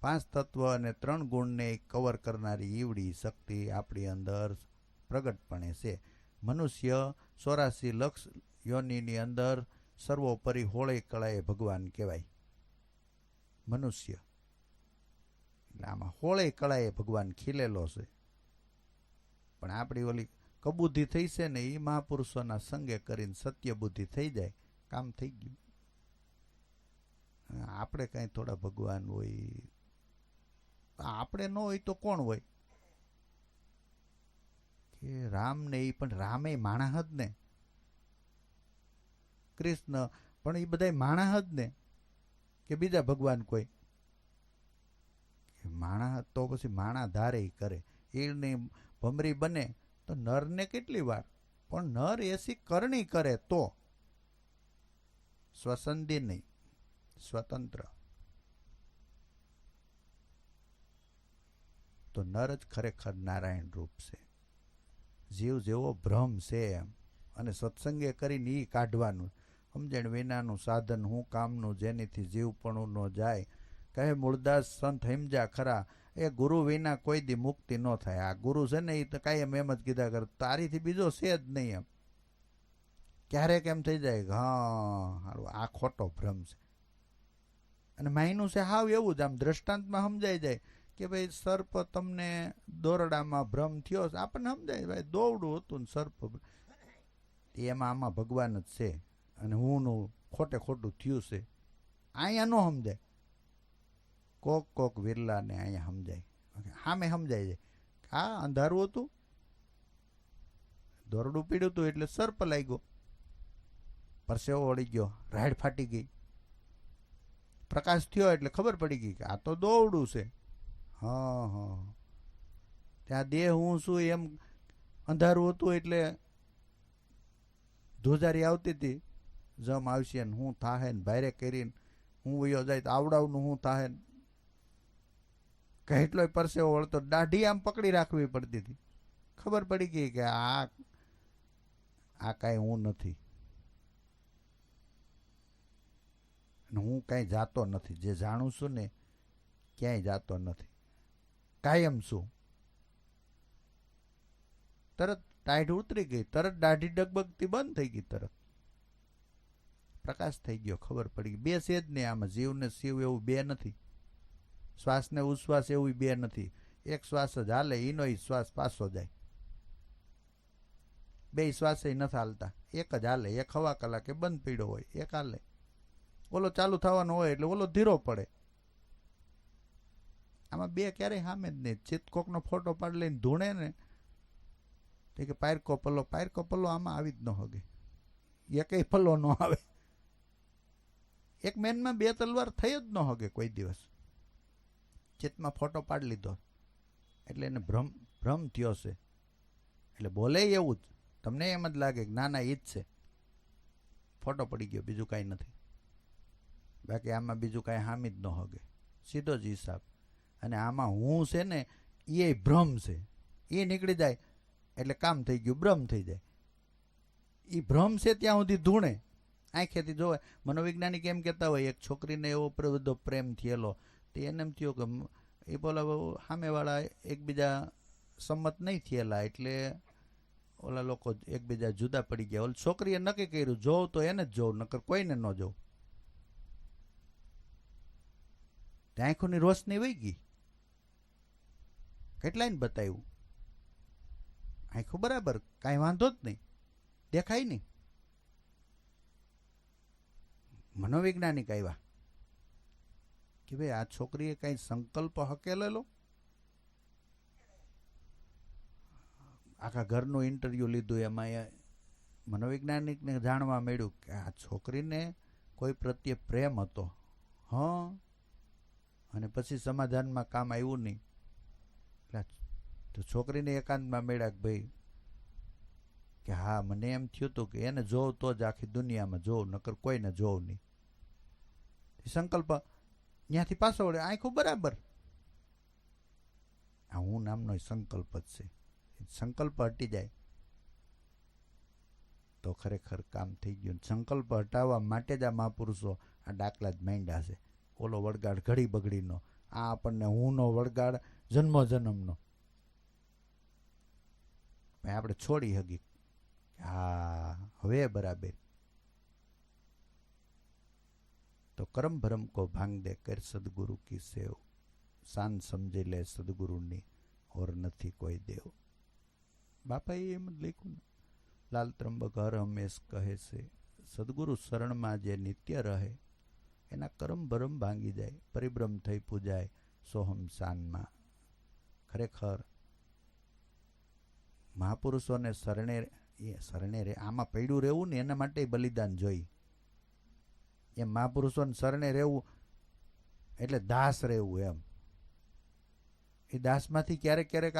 5 તત્વ અને 3 ગુણને કવર કરનારી ઈવડી શક્તિ આપણી અંદર પ્રગટપણે છે. મનુષ્ય 84 લક્ષ યોનિની અંદર સર્વોપરી હોળે કળાએ ભગવાન કહેવાય. મનુષ્ય એટલે આમાં હોળે કળાએ ભગવાન ખીલેલો છે. પણ આપણી ઓલી કબૂદ્ધિ થઈ છે ને, એ મહાપુરુષોના સંગે કરીને સત્ય બુદ્ધિ થઈ જાય, કામ થઈ ગયું. આપણે કાંઈ થોડા ભગવાન હોય? આપણે ન હોય તો કોણ હોય? કે રામ ને એ પણ રામે માણસ જ ને, કૃષ્ણ પણ એ બધા માણસ જ ને, કે બીજા ભગવાન કોઈ? માણસ તો પછી માણા ધારે કરે. ઈળની ભમરી બને તો નરને કેટલી વાર, પણ નર એસી કરણી કરે તો સ્વસંધી નહીં, સ્વતંત્ર. તો નર જ ખરેખર નારાયણ રૂપ છે. જીવ જેવો ભ્રમ છે એમ. અને સત્સંગે કરીને એ કાઢવાનું. સમજણ વિનાનું સાધન હું કામનું, જેનીથી જીવપણું ન જાય. કહે મૂળદાસ સંત હિમજા ખરા, એ ગુરુ વિના કોઈ દી મુક્તિ ન થાય. આ ગુરુ છે ને, એ તો કાંઈ એમ જ કીધા કરે, તારીથી બીજો છે જ નહીં એમ. ક્યારેક એમ થઈ જાય કે હા હારું આ ખોટો ભ્રમ છે. અને માયનું છે હાવ એવું જ. આમ દ્રષ્ટાંતમાં સમજાઈ જાય કે ભાઈ સર્પ તમને દોરડામાં ભ્રમ થયો, આપણને સમજાય ભાઈ દોરડું હતું ને સર્પ, એમાં આમાં ભગવાન જ છે અને હુંનું ખોટે ખોટું થયું છે. અહીંયા ન સમજાય. કોક વિરલાને અહીંયા સમજાય, સામે સમજાય જાય. હા અંધારું હતું, દોરડું પીડ્યું હતું એટલે સર્પ લાગ્યો, પરસેવો વળી ગયો, રાડ ફાટી ગઈ. પ્રકાશ થયો એટલે ખબર પડી ગઈ કે આ તો દોરડું છે. હા ત્યાં દેહ હું છું એમ અંધારું હતું એટલે ધ્રુજારી આવતી હતી, જમ આવશે ને હું થાહે ને ભારે કરીને હું વયો જાય તો આવડાવનું હું થાહે ને કેટલોય પરસેવો વળતો, દાઢી આમ પકડી રાખવી પડતી હતી. ખબર પડી ગઈ કે આ કાંઈ હું નથી, હું કાંઈ જાતો નથી. જે જાણું છું ને ક્યાંય જાતો નથી, કાયમ છું. તરત ટાઈટ ઉતરી ગઈ, તરત દાઢી ડગબગતી બંધ થઈ ગઈ, તરત પ્રકાશ થઈ ગયો. ખબર પડી ગઈ બે છે જ નહીં આમાં. જીવ ને શિવ એવું બે નથી, શ્વાસ ને ઉશ્વાસ એવું બે નથી. એક શ્વાસ જ હાલે, એનો શ્વાસ પાછો જાય. બે શ્વાસ નથી હાલતા, એક જ હાલે. એક હવા કલાકે બંધ પીડ્યો હોય, એક હાલે. ઓલો ચાલુ થવાનો હોય એટલે ઓલો ધીરો પડે. આમાં બે ક્યારેય સામે જ નહીં. ચિત્તકોકનો ફોટો પાડી લઈને ધૂણે ને કે પાયરકો પલ્લો આમાં આવી જ ન હોગે. એકેય પલ્લો ન આવે. એક મેનમાં બે તલવાર થઈ જ ન હોગે કોઈ દિવસ. ચિત્તમાં ફોટો પાડી લીધો એટલે એને ભ્રમ થયો છે. એટલે બોલે એવું જ, તમને એમ જ લાગે કે ના એ જ છે. ફોટો પડી ગયો, બીજું કાંઈ નથી. બાકી આમાં બીજું કાંઈ હામી જ ન હોગે, સીધો જ હિસાબ. અને આમાં હું છે ને એ ભ્રમ છે, એ નીકળી જાય એટલે કામ થઈ ગયું, બ્રહ્મ થઈ જાય. એ ભ્રમ છે ત્યાં સુધી ધૂણે આંખેથી જોવે. મનોવૈજ્ઞાનિક એમ કહેતા હોય એક છોકરીને એવો બધો પ્રેમ થયેલો, તો એને એમ થયું કે એ બોલા સામેવાળા એકબીજા સંમત નહીં થયેલા એટલે ઓલા લોકો એકબીજા જુદા પડી ગયા. ઓલી છોકરીએ નક્કી કર્યું જોઉં તો એને જ જોઉં, નકર કોઈને ન જોઉં. ત્યાં આંખોની રોશની વહી ગઈ. કેટલાયને બતાવ્યું, આંખો બરાબર, કાંઈ વાંધો જ નહીં, દેખાય નહીં. મનોવૈજ્ઞાનિક આવ્યા કે ભાઈ આ છોકરીએ કઈ સંકલ્પ હકેલેલો. આખા ઘરનું ઇન્ટરવ્યુ લીધું, એમાં મનોવૈજ્ઞાનિકને જાણવા મળ્યું કે આ છોકરીને કોઈ પ્રત્યે પ્રેમ હતો હા, અને પછી સમાધાનમાં કામ આવ્યું નહીં. તો છોકરીને એકાંતમાં મેળ્યા કે ભાઈ કે હા મને એમ થયું હતું કે એને જોઉં તો જ આખી દુનિયામાં જોઉં, નકર કોઈને જોઉં નહીં. સંકલ્પ ત્યાંથી પાછો વળે, આખું બરાબર. આ હું નામનો સંકલ્પ જ છે. સંકલ્પ હટી જાય તો ખરેખર કામ થઈ ગયું. સંકલ્પ હટાવવા માટે જ આ મહાપુરુષો આ દાખલા જ માંડ્યા છે. ઓલો વળગાડ ઘડી બગડીનો, આ આપણને હુંનો વળગાડ જન્મો જન્મનો. આપણે છોડી હગી, હા હવે બરાબર. તો કરમ ભરમ કો ભાંગ દે કર સદગુરુ કી સેવ, શાન સમજી લે સદગુરુની ઓર નથી કોઈ દેવ. બાપાએ એમ જ લખ્યું ને, લાલ ત્રંબક હર હંમેશ કહે છે, સદગુરુ શરણમાં જે નિત્ય રહે એના કરમ ભરમ ભાંગી જાય, પરિભ્રમ થઈ પૂજાય સોહમ શાનમાં. ખરેખર મહાપુરુષોને શરણે રે, આમાં પડ્યું રહેવું ને એના માટે બલિદાન જોઈ. એમ મહાપુરુષોને શરણે રહેવું એટલે દાસ રહેવું એમ. એ દાસમાંથી ક્યારેક ક્યારેક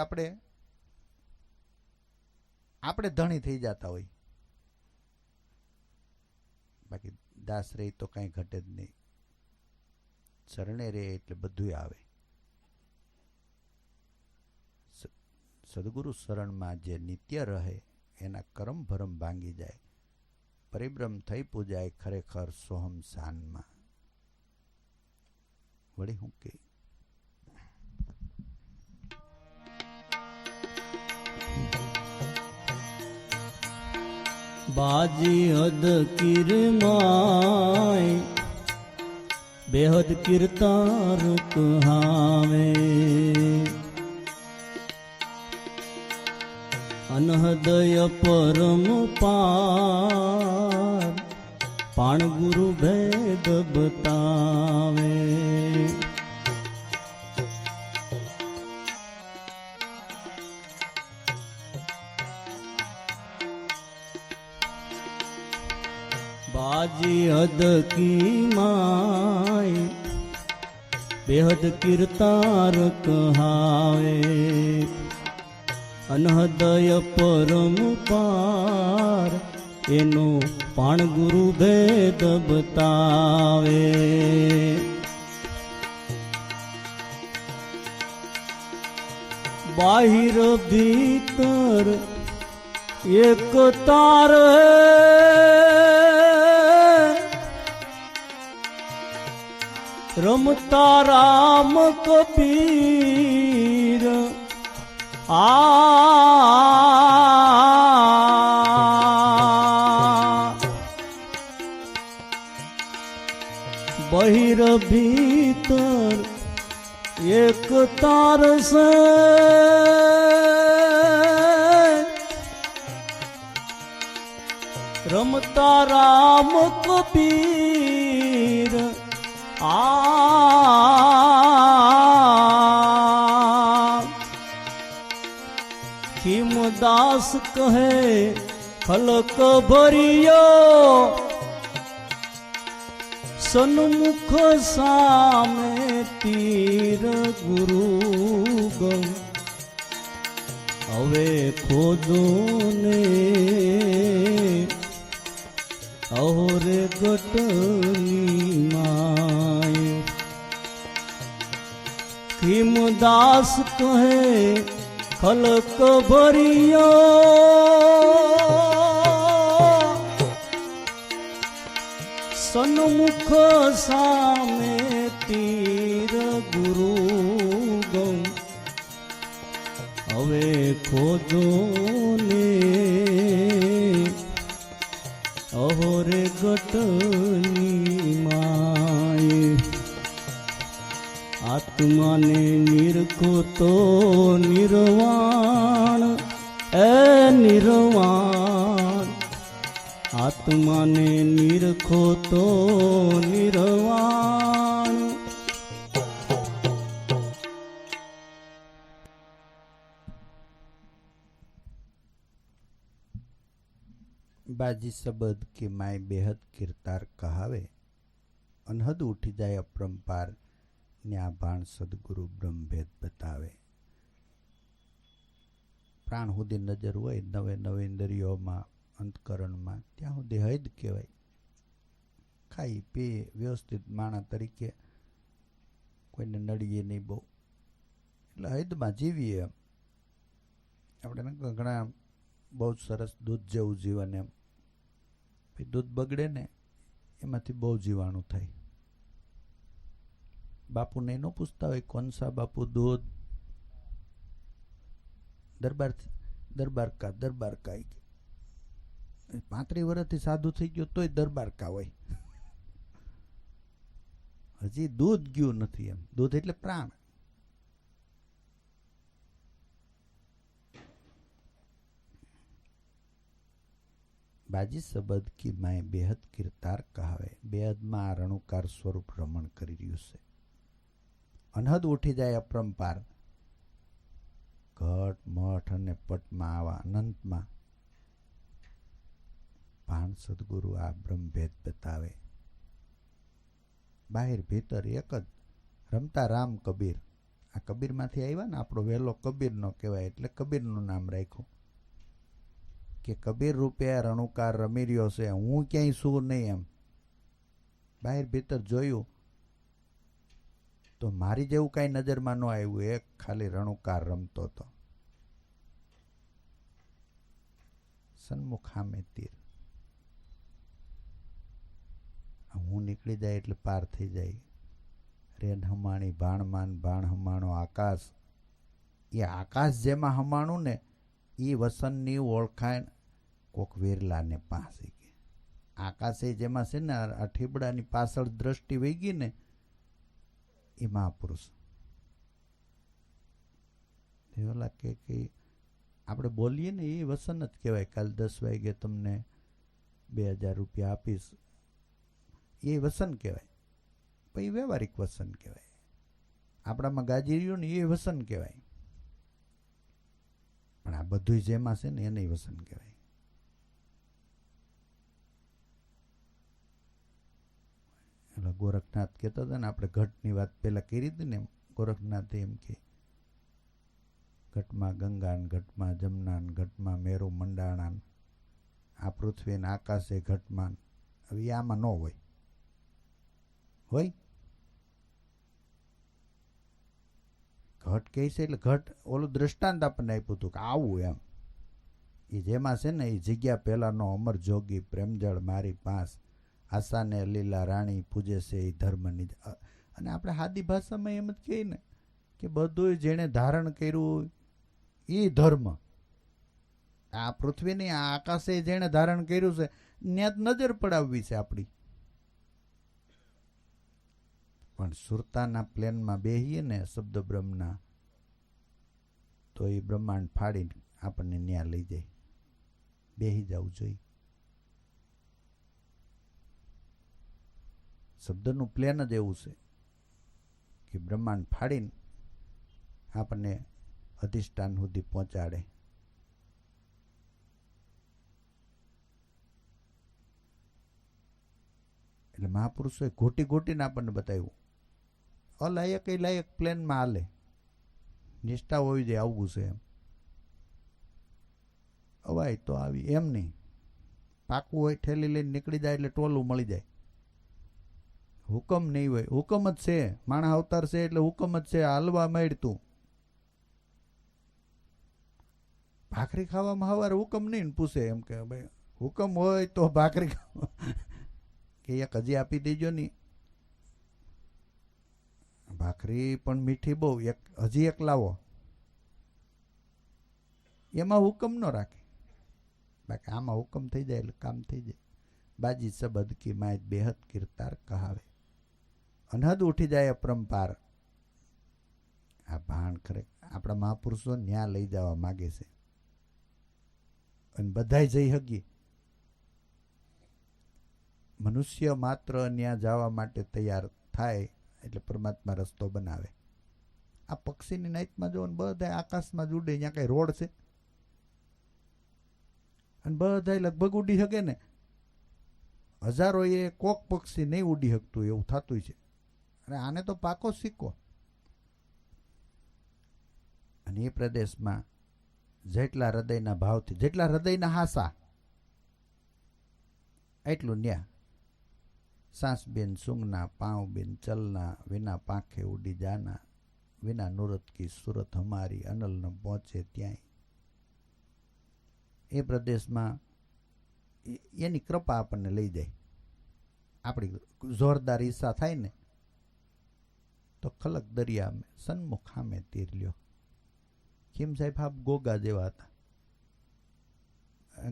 આપણે ધણી થઈ જતા હોય, બાકી દાસ રહી તો કાંઈ ઘટે જ નહીં. શરણે રહે એટલે બધું આવે. સદગુરુ શરણમાં જે નિત્ય રહે એના કરમ ભરમ ભાંગી જાય, પરિભ્રમ થઈ પૂજાય ખરેખર સોહમ શાનમાં. વળી હું કે બાજી હદ કિરમાય બેહદ કીર્તાર કહાવે, અનહદય પરમ પાર પાણ ગુરુ ભેદ બતાવે. बाजी हद की माय बेहद कीर्तार कहावे, अनहदय परम पार एनो पाण गुरु भेद बतावे. बाहिर भीतर एक तार रमता राम कबीर बहिर भीतर एक तार से रमता राम कबीर खीमदास कहे खलक भरियो सन्मुख सामे तीर गुरु गम हवे खोदो ने अहोरे गटनी माय. खीमदास कहे खलक भरियो सन्मुख सामे तीर गुरु गम हवे खोदो ने अहोरे गटनी माय. आत्मा ने निरखो तो निर्वाण ए निर्वाण, आत्मा ने निरखो तो निर्वाण. बाजी सबद की माय बेहद कीर्तार कहावे, અનહદ ઉઠી જાય અપરંપાર ને આ ભાણ સદગુરુ બ્રહ્મભેદ બતાવે. પ્રાણ સુધી નજર હોય નવે નવે ઇન્દ્રિયોમાં અંતકરણમાં, ત્યાં સુધી હૈદ કહેવાય. ખાઈ પી વ્યવસ્થિત માણસ તરીકે કોઈને નડીએ નહીં બહુ, એટલે હૈદમાં જીવીએ એમ. આપણે ઘણા બહુ સરસ દૂધ જેવું જીવન એમ, દૂધ બગડે ને એમાંથી બહુ જીવાણું થાય. બાપુને ન પૂછતા હોય કોનસા બાપુ દૂધ, દરબાર કા 35 વર્ષથી સાધુ થઈ ગયો તોય દરબાર કા હોય, હજી દૂધ ગયું નથી એમ. દૂધ એટલે પ્રાણ. બાજી શબ્દ કી માય બેહદ કીર્તાર કહાવે. બેહદમાં આ રણુકાર સ્વરૂપ રમણ કરી રહ્યું છે. અનહદ ઉઠી જાય અપરંપાર. ઘટ મઠ અને પટમાં આવા અનંતમાં ભાન સદગુરુ આ બ્રહ્મભેદ બતાવે. બહાર ભીતર એક જ રમતા રામ કબીર. આ કબીરમાંથી આવ્યા ને, આપણો વહેલો કબીર નો કહેવાય એટલે કબીરનું નામ રાખ્યું કે કબીર રૂપે રણુકાર રમી રહ્યો છે, હું ક્યાંય શું નહીં એમ. બહાર ભીતર જોયું તો મારી જેવું કાંઈ નજરમાં ન આવ્યું, એક ખાલી રણુકાર રમતો હતો. સન્મુખ સામે તીર. હું નીકળી જાય એટલે પાર થઈ જાય. રેન હમાણી ભાણમાન, ભાણ હમાણો આકાશ. એ આકાશ જેમાં હમાણું ને એ વસનની ઓળખાણ કોક વેરલાને પાસે કે આકાશે જેમાં છે ને આ ઠીબડાની પાછળ દ્રષ્ટિ વહી ગઈ ને એ મહાપુરુષ. ઓલા કે આપણે બોલીએ ને એ વસન જ કહેવાય. કાલ 10 વાગે તમને 2000 રૂપિયા આપીશ, એ વસન કહેવાય. પણ એ વ્યવહારિક વસન કહેવાય. આપણામાં ગાજી રહ્યું ને એ વસન કહેવાય. પણ આ બધું જેમાં છે ને એને વસન કહેવાય. એટલે ગોરખનાથ કહેતા હતા ને, આપણે ઘટની વાત પેલા કરી હતી ને, ગોરખનાથ એમ કે ઘટમાં ગંગા, ઘટમાં જમના, ઘટમાં મેરુ મંડાણા, આ પૃથ્વી ને આકાશે ઘટમાં. હવે આમાં ન હોય. ઘટ કહે છે એટલે ઘટ ઓલું દ્રષ્ટાંત આપણને આપ્યું હતું કે આવું એમ. એ જેમાં છે ને એ જગ્યા પહેલાનો અમર જોગી પ્રેમજળ મારી પાંસ, આશાને લીલા રાણી પૂજે છે એ ધર્મની. અને આપણે સાદી ભાષામાં એમ જ કહીએ ને કે બધું જેણે ધારણ કર્યું એ ધર્મ. આ પૃથ્વીની આ આકાશે જેણે ધારણ કર્યું છે ત્યાં જ નજર પડાવવી છે આપણી. પણ સુરતાના પ્લેનમાં બેહીએ ને શબ્દ બ્રહ્મના, તો એ બ્રહ્માંડ ફાડીને આપણને ન્યા લઈ જાય. બેહી જવું જોઈએ. શબ્દનું પ્લેન જ એવું છે કે બ્રહ્માંડ ફાડીને આપણને અધિષ્ઠાન સુધી પહોંચાડે. એટલે મહાપુરુષોએ ઘોટી ઘોટીને આપણને બતાવ્યું. અલાયક એ લાયક પ્લેનમાં હાલે, નિષ્ઠા હોવી જોઈએ, આવવું છે એમ. અવાય તો આવી એમ નહીં. પાકું હોય ઠેલી લઈને નીકળી જાય એટલે ટોલું મળી જાય. હુકમ નહીં હોય. હુકમ જ છે, માણસ અવતાર છે એટલે હુકમ જ છે. હાલવા માંડતું. ભાખરી ખાવામાં સવારે હુકમ નહીં ને પૂછે એમ કે ભાઈ હુકમ હોય તો ભાખરી કે એક હજી આપી દેજો ની. ભાખરી પણ મીઠી બહુ, એક હજી એક લાવો. એમાં હુકમ ન રાખે. બાકી આમાં હુકમ થઈ જાય એટલે કામ થઈ જાય. બાજી શબ્દ કી માય બેહદ કીર્તાર કહાવે. અનહદ ઉઠી જાય અપરંપાર. આ ભાણ ખરે આપણા મહાપુરુષો ન્યા લઈ જવા માગે છે. અને બધાય જઈ હગી. મનુષ્ય માત્ર ન્યા જવા માટે તૈયાર થાય એટલે પરમાત્મા રસ્તો બનાવે. આ પક્ષીની નાઈટમાં જો બધા આકાશમાં જ ઉડે, ત્યાં કઈ રોડ છે? અને બધા લગભગ ઉડી શકે ને. હજારોએ કોક પક્ષી નહીં ઉડી શકતું એવું થતું છે. અને આને તો પાકો સિક્કો. અને એ પ્રદેશમાં જેટલા હૃદયના ભાવથી, જેટલા હૃદયના હાસા, એટલું ન્યા. सांस बिन सूंघना, पाँव बिन चलना, विना पाखे उड़ी जाना, विना नूरत की सूरत हमारी, अनल न पहुंचे ત્યાંય. એ પ્રદેશમાં એની કૃપા આપણને લઈ જાય. આપણી જોરદાર ઈચ્છા થાય ને તો ખલક દરિયા સન્મુખ સામે તીર લ્યો. ખીમ સાહેબ આપ ગોગા જેવા હતા.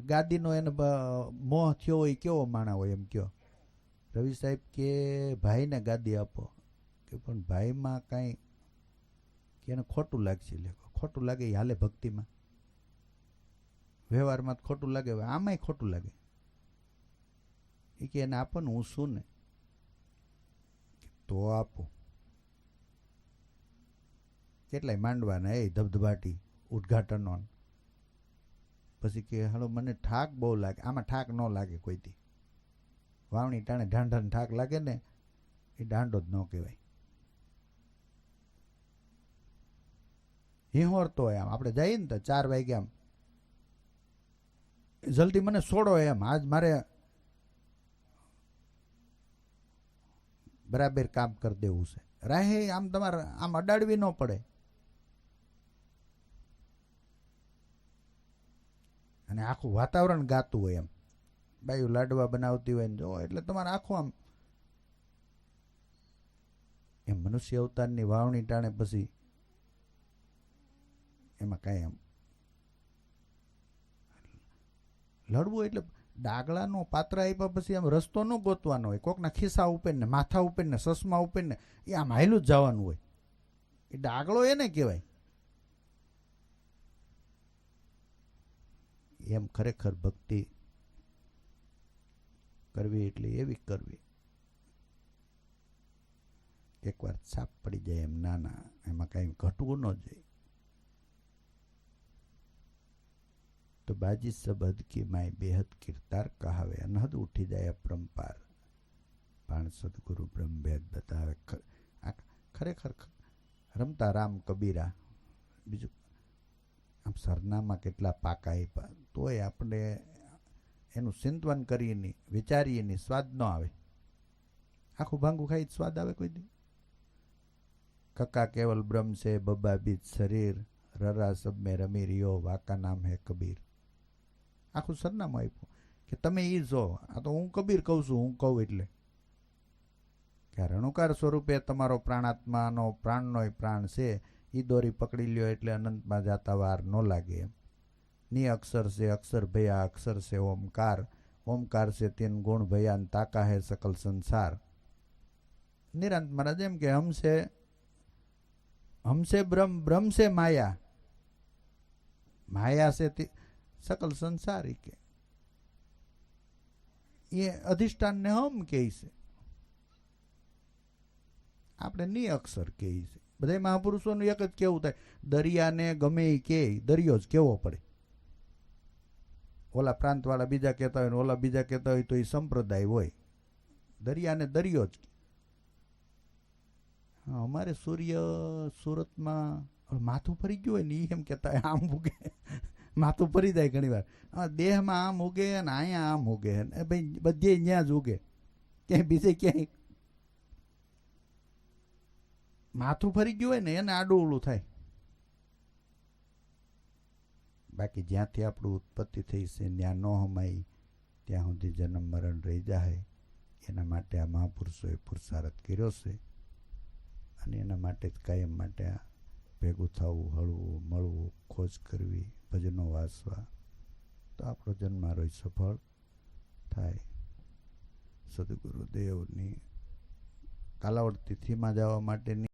ગાદીનો એને મોહ થયો હોય કેવો માણા હોય એમ કયો. રવિ સાહેબ કે ભાઈને ગાદી આપો, કે પણ ભાઈમાં કાંઈ કે એને ખોટું લાગશે. ખોટું લાગે એ હાલે ભક્તિમાં, વ્યવહારમાં જ ખોટું લાગે, આમાંય ખોટું લાગે. એ કે એને આપો ને, હું શું ને તો આપો. કેટલાય માંડવાના એ ધબધબાટી ઉદઘાટનો. પછી કે હાલો મને ઠાક બહુ લાગે. આમાં ઠાક ન લાગે કોઈથી. વાવણી ટાણે ઢાંઢાને ઠાક લાગે ને એ દાંડો જ ન કહેવાય. હિંહોરતો હોય આમ. આપણે જઈએ ને તો 4 વાગે આમ જલ્દી મને છોડો એમ, આજ મારે બરાબર કામ કરી દેવું છે. રાહે આમ તમારે આમ અડાડવી ન પડે. અને આખું વાતાવરણ ગાતું હોય એમ. બાયું લાડવા બનાવતી હોય ને જો એટલે તમારે આખું આમ એમ. મનુષ્ય અવતારની વાવણી ટાણે પછી એમાં કાંઈ આમ લડવું એટલે ડાગલાનો પાત્ર આપ્યા પછી આમ રસ્તો ન ગોતવાનો હોય. કોકના ખિસ્સા ઉપર ને, માથા ઉપર ને, સસમા ઉપર ને એ આમ હાયલું જ જવાનું હોય. એ ડાગલો એને કહેવાય. એમ ખરેખર ભક્તિ કરવી એટલે એવી કરવી. એકવાર છાપ પડી જાય એમ નાના, એમાં કાંઈ ઘટવું ન જોઈએ. તો બાજી સબદ કી માય બેહદ કિરદાર કહાવે, અનહદ ઉઠી જાય અપરંપાર. પાણ સદગુરુ બ્રહ્મભેદ બતાવે. ખરેખર રમતા રામ કબીરા. બીજું આમ સરનામાં કેટલા પાકા આપ્યા તોય આપણે એનું ચિંતન કરીને વિચારીએ સ્વાદ ન આવે. આખું ભાંગું ખાઈ સ્વાદ આવે કોઈ દી? કક્કા કેવલ બ્રહ્મ છે, બબ્બા બીજ શરીર, રરા સબ મેં રમી રહ્યો, વાકા નામ હે કબીર. આખું સરનામું આપ્યું કે તમે એ જો. આ તો હું કબીર કહું છું, હું કહું એટલે કે રણુકાર સ્વરૂપે તમારો પ્રાણાત્માનો પ્રાણનોય પ્રાણ છે. એ દોરી પકડી લ્યો એટલે અનંતમાં જાતા વાર ન લાગે એમ. ની અક્ષર છે અક્ષર ભયા, અક્ષર છે ઓમકાર, ઓમકાર છે 3 ગુણ ભયા, તાકા હે સકલ સંસાર. નિરાંત મહારાજ એમ કે हमसे ब्रह्म, ब्रह्म से माया, माया से सकल संसार. के ये अधिष्ठान ने हम કહે છે. આપણે ની અક્ષર કહે છે. બધા મહાપુરુષોનું એક જ કેવું થાય, દરિયાને ગમે એ કે દરિયો જ કેવો પડે. ઓલા પ્રાંતવાળા બીજા કહેતા હોય ને ઓલા બીજા કહેતા હોય તો એ સંપ્રદાય હોય. દરિયાને દરિયો જ. અમારે સૂર્ય સુરતમાં માથું ફરી ગયું હોય ને એ એમ કહેતા હોય આમ ઉગે. માથું ફરી જાય ઘણી વાર. દેહમાં આમ ઉગે ને અહીંયા આમ ઉગે. ભાઈ બધે ત્યાં જ ઉગે, ક્યાંય બીજે ક્યાંય. માથું ફરી ગયું હોય ને એને આડું ઓલું થાય. બાકી જ્યાંથી આપણું ઉત્પત્તિ થઈ છે ત્યાં ન હમાય ત્યાં સુધી જન્મ મરણ રહી જાય. એના માટે આ મહાપુરુષોએ પુરુષાર્થ કર્યો છે. અને એના માટે જ કાયમ માટે આ ભેગું થવું, હળવું મળવું, ખોજ કરવી, ભજનો વાંચવા, તો આપણો જન્મારોય સફળ થાય. સદગુરુદેવની કાલાવડ તિથિમાં જવા માટેની